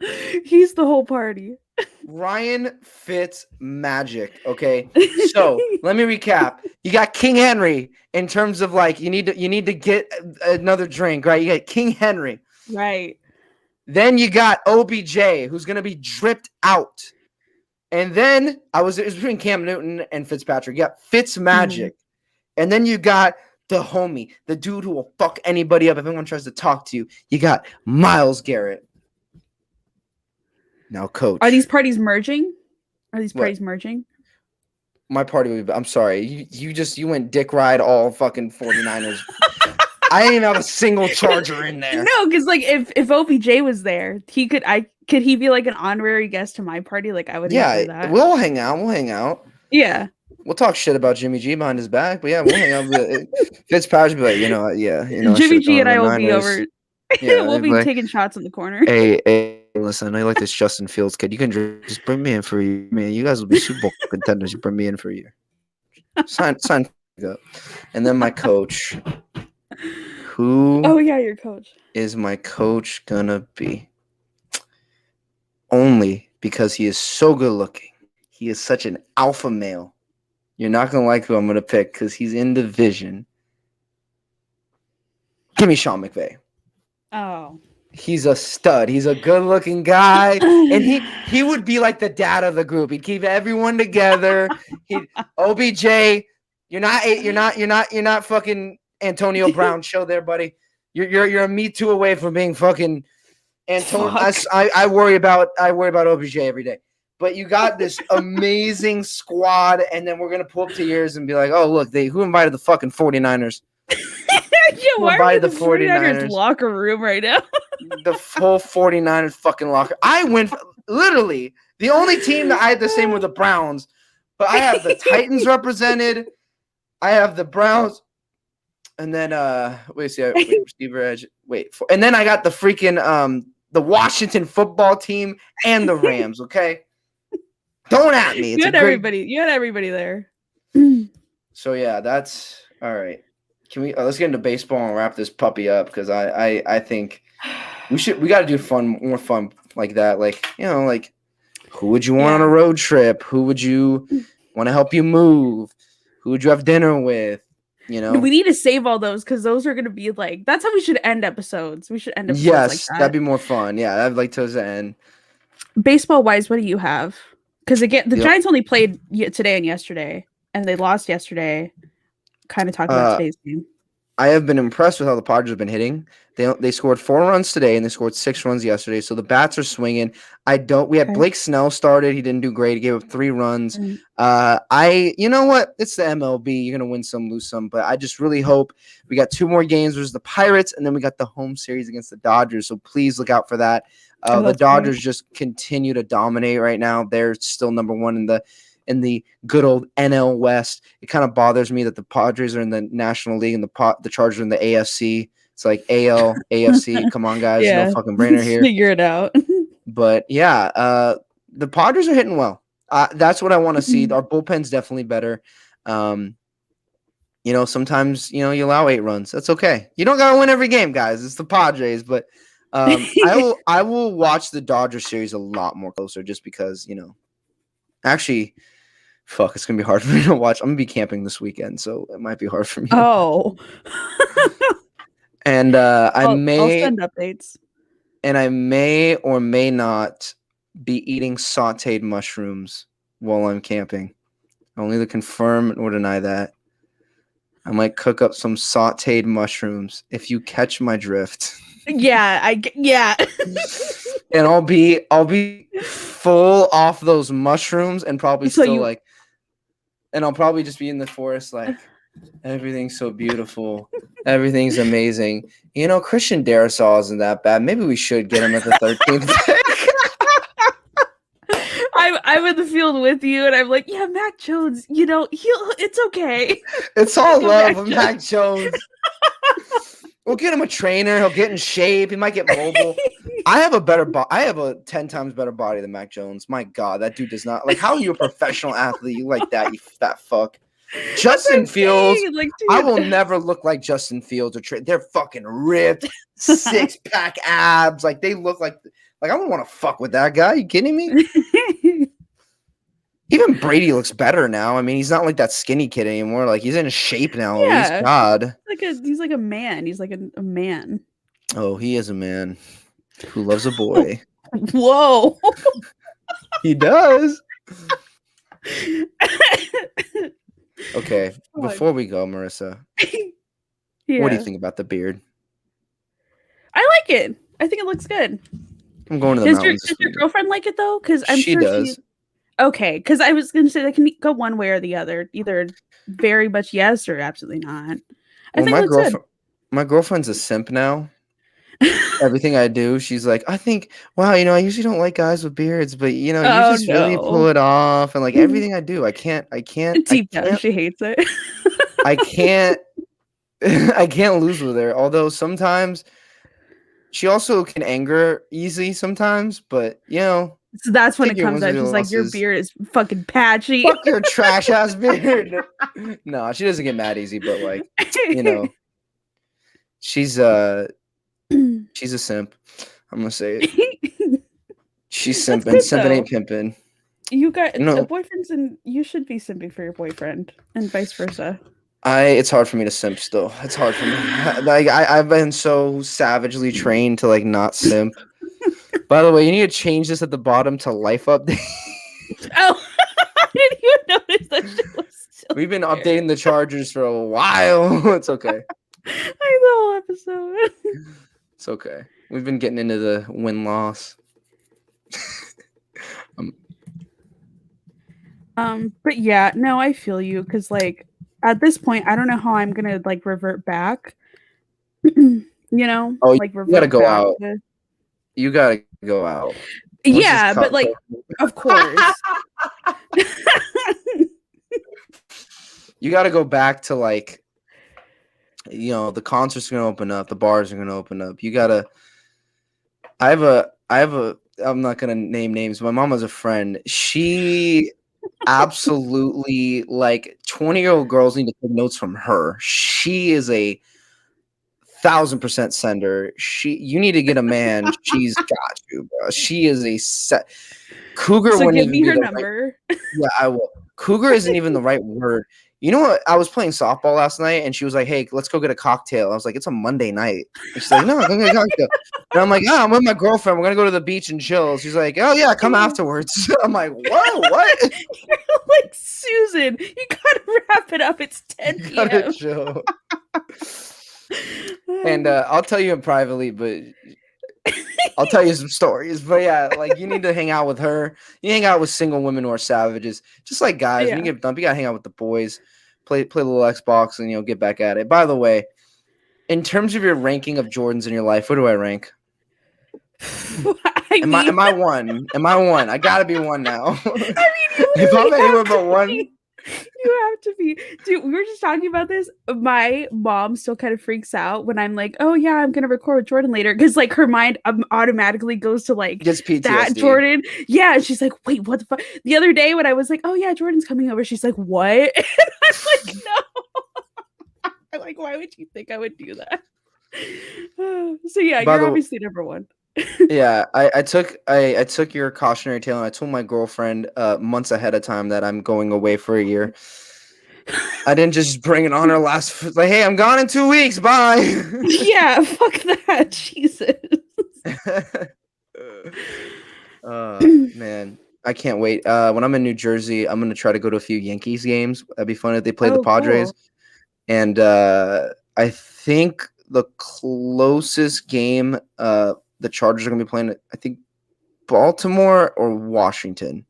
chain. He's the whole party. Ryan Fitz magic. Okay, so let me recap. You got King Henry in terms of like you need to get another drink, right? You got King Henry. Right. Then you got OBJ, who's going to be dripped out. And then it was between Cam Newton and Fitzpatrick. You got Fitz magic. And then you got the homie, the dude who will fuck anybody up if anyone tries to talk to you. You got Myles Garrett. Now, coach. Are these parties merging? Merging? My party would be, I'm sorry. You went dick ride all fucking 49ers. I didn't even have a single Charger in there. No, because like if OBJ was there, could he be like an honorary guest to my party? Like I would enjoy that. We'll hang out. We'll hang out. Yeah. We'll talk shit about Jimmy G behind his back, but yeah, we'll hang out. Fitzpatrick be like, Jimmy G and I will be over. Yeah, we'll be taking shots in the corner. Hey, listen, I know you like this Justin Fields kid. You can just bring me in for a year, man. You guys will be Super Bowl contenders. You bring me in for a year. Sign up. And then my coach. Who? Oh yeah, your coach. Is my coach gonna be? Only because he is so good looking. He is such an alpha male. You're not gonna like who I'm gonna pick because he's in division. Give me Sean McVay. Oh. He's a stud. He's a good-looking guy, and he would be like the dad of the group. He'd keep everyone together. OBJ, you're not fucking Antonio Brown. Show there, buddy. You're a Me Too away from being fucking Antonio. I worry about OBJ every day. But you got this amazing squad, and then we're gonna pull up to yours and be like, oh look, who invited the fucking 49ers? Why are the 49ers locker room right now? The full 49ers fucking locker. I went literally the only team that I had the same with the Browns, but I have the Titans represented. I have the Browns, and then receiver edge. And then I got the freaking the Washington football team and the Rams. Okay, don't at me. You had everybody there. So yeah, that's all right. Can we let's get into baseball and wrap this puppy up because I think we got to do more fun like that. Like, like who would you want on a road trip? Who would you want to help you move? Who would you have dinner with? We need to save all those because those are going to be like, that's how we should end episodes. We should end episodes like that. That'd be more fun. Yeah, I'd like to end. Baseball wise, what do you have? Because again, the Giants only played today and yesterday, and they lost yesterday. Kind of talk about today's game. I have been impressed with how the Padres have been hitting. They scored 4 runs today and they scored 6 runs yesterday. So the bats are swinging. We had Blake Snell started. He didn't do great. He gave up 3 runs. You know what? It's the MLB. You're gonna win some, lose some. But I just really hope we got 2 more games versus the Pirates, and then we got the home series against the Dodgers. So please look out for that. The Dodgers just continue to dominate right now. They're still number 1 in the good old NL West. It kind of bothers me that the Padres are in the National League and the Chargers are in the AFC. It's like AL, AFC. Come on, guys. No fucking brainer here. Figure it out. But yeah, the Padres are hitting well. That's what I want to see. Our bullpen's definitely better. Sometimes, you allow 8 runs. That's okay. You don't got to win every game, guys. It's the Padres. But I will watch the Dodgers series a lot more closer just because, actually, fuck, it's going to be hard for me to watch. I'm going to be camping this weekend, so it might be hard for me. Oh. And I'll send updates. And I may or may not be eating sauteed mushrooms while I'm camping. I'll neither confirm or deny that. I might cook up some sauteed mushrooms if you catch my drift. Yeah. And I'll be full off those mushrooms and probably and I'll probably just be in the forest like everything's so beautiful. Everything's amazing. Christian Darrisaw isn't that bad. Maybe we should get him at the 13th pick. I'm in the field with you, and I'm like, yeah, Mac Jones. It's okay. It's all love of Mac Jones. We'll get him a trainer. He'll get in shape. He might get mobile. I have a 10 times better body than Mac Jones. My God, that dude does not how are you a professional athlete? You like that? You fat fuck. Justin Fields. I will never look like Justin Fields or they're fucking ripped, 6-pack abs. Like they look like I don't want to fuck with that guy. You kidding me? Even Brady looks better now. I mean, he's not like that skinny kid anymore. Like he's in shape now. Yeah. At least. God. He's like a man. He's like a man. Oh, he is a man who loves a boy. Whoa. He does. Okay, before we go, Marissa, what do you think about the beard? I like it. I think it looks good. I'm going to the mountains. Does your girlfriend like it though? Because I'm she sure does. Okay, because I was going to say that can go one way or the other. Either very much yes or absolutely not. I think it looks good. My girlfriend's a simp now. Everything I do, she's like, I think, wow, I usually don't like guys with beards, but you Oh just really pull no. it off, and like everything I do, I can't, Deep down, she hates it. I can't, I can't lose with her. Although sometimes she also can anger easy sometimes, but So that's when take it your comes wins with out. your She's like, your losses. beard is fucking patchy. Fuck your trash ass beard. No, she doesn't get mad easy, but like, she's she's a simp. I'm gonna say it. She's That's simping. good Simping though. ain't pimping. You got No, boyfriends, and you should be simping for your boyfriend, and vice versa. it's hard for me to simp still. It's hard for me. Like I've been so savagely trained to like not simp. By the way, you need to change this at the bottom to life update. Oh, I didn't even notice that shit was still We've been there. updating the Chargers for a while. It's okay. Like the whole episode. It's okay. We've been getting into the win-loss. But yeah, no, I feel you, because like at this point, I don't know how I'm gonna like revert back. Oh, Like you gotta revert go back out. to. You gotta go out. Let's just Yeah, but like, of course. You gotta go back to like, the concerts are gonna open up, the bars are gonna open up. You gotta. I have a. I'm not gonna name names. My mom has a friend. She absolutely like 20-year-old girls need to take notes from her. She is a 1,000% sender. You need to get a man. She's got you, bro. She is a set. Cougar So wouldn't give even me be her the right. number. Yeah, I will. Cougar isn't even the right word. You know what? I was playing softball last night, and she was like, "Hey, let's go get a cocktail." I was like, "It's a Monday night." And she's like, "No, go get a cocktail." And I'm like, "Yeah, I'm with my girlfriend. We're gonna go to the beach and chill." She's like, "Oh yeah, come afterwards." I'm like, "Whoa, what?" You're like, Susan, you gotta wrap it up. It's 10 You gotta p.m. chill. And I'll tell you privately, but I'll tell you some stories. But yeah, like you need to hang out with her. You hang out with single women who are savages, just like guys. When you get dumped, you gotta hang out with the boys, play a little Xbox, and get back at it. By the way, in terms of your ranking of Jordans in your life, where do I rank? Am I one? Am I one? I gotta be one now. If I'm anywhere but one. You have to be. Dude, we were just talking about this. My mom still kind of freaks out when I'm like, oh yeah, I'm gonna record with Jordan later, because like her mind automatically goes to like Gets PTSD. that Jordan. Yeah, she's like, wait, what the fuck? The other day when I was like, oh yeah, Jordan's coming over, she's like, what? And I'm like, no. I'm like, why would you think I would do that? So yeah, you're obviously number one. Yeah, I took your cautionary tale, and I told my girlfriend months ahead of time that I'm going away for a year. I didn't just bring it on her last. Like, hey, I'm gone in 2 weeks. Bye. Yeah, fuck that, Jesus. Man, I can't wait. When I'm in New Jersey, I'm gonna try to go to a few Yankees games. That'd be fun if they play the Padres. Cool. And I think the closest game the Chargers are gonna be playing, I think Baltimore or Washington.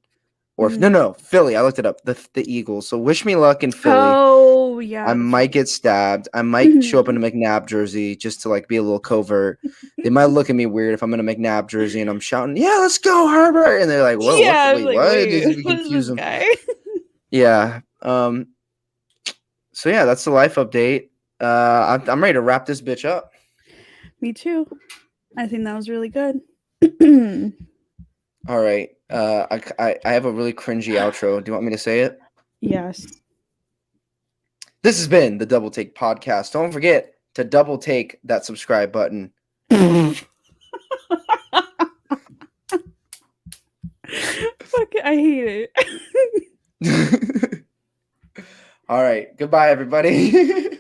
Or no, Philly. I looked it up. The Eagles. So wish me luck in Philly. Oh yeah. I might get stabbed. I might show up in a McNabb jersey just to like be a little covert. They might look at me weird if I'm in a McNabb jersey and I'm shouting, "Yeah, let's go, Herbert!" And they're like, "Whoa, yeah, what? Wait, what is this guy?" Yeah. So yeah, that's the life update. I'm ready to wrap this bitch up. Me too. I think that was really good. All right. I have a really cringy outro. Do you want me to say it? Yes. This has been the Double Take Podcast. Don't forget to double take that subscribe button. Fuck it, I hate it. All right. Goodbye, everybody.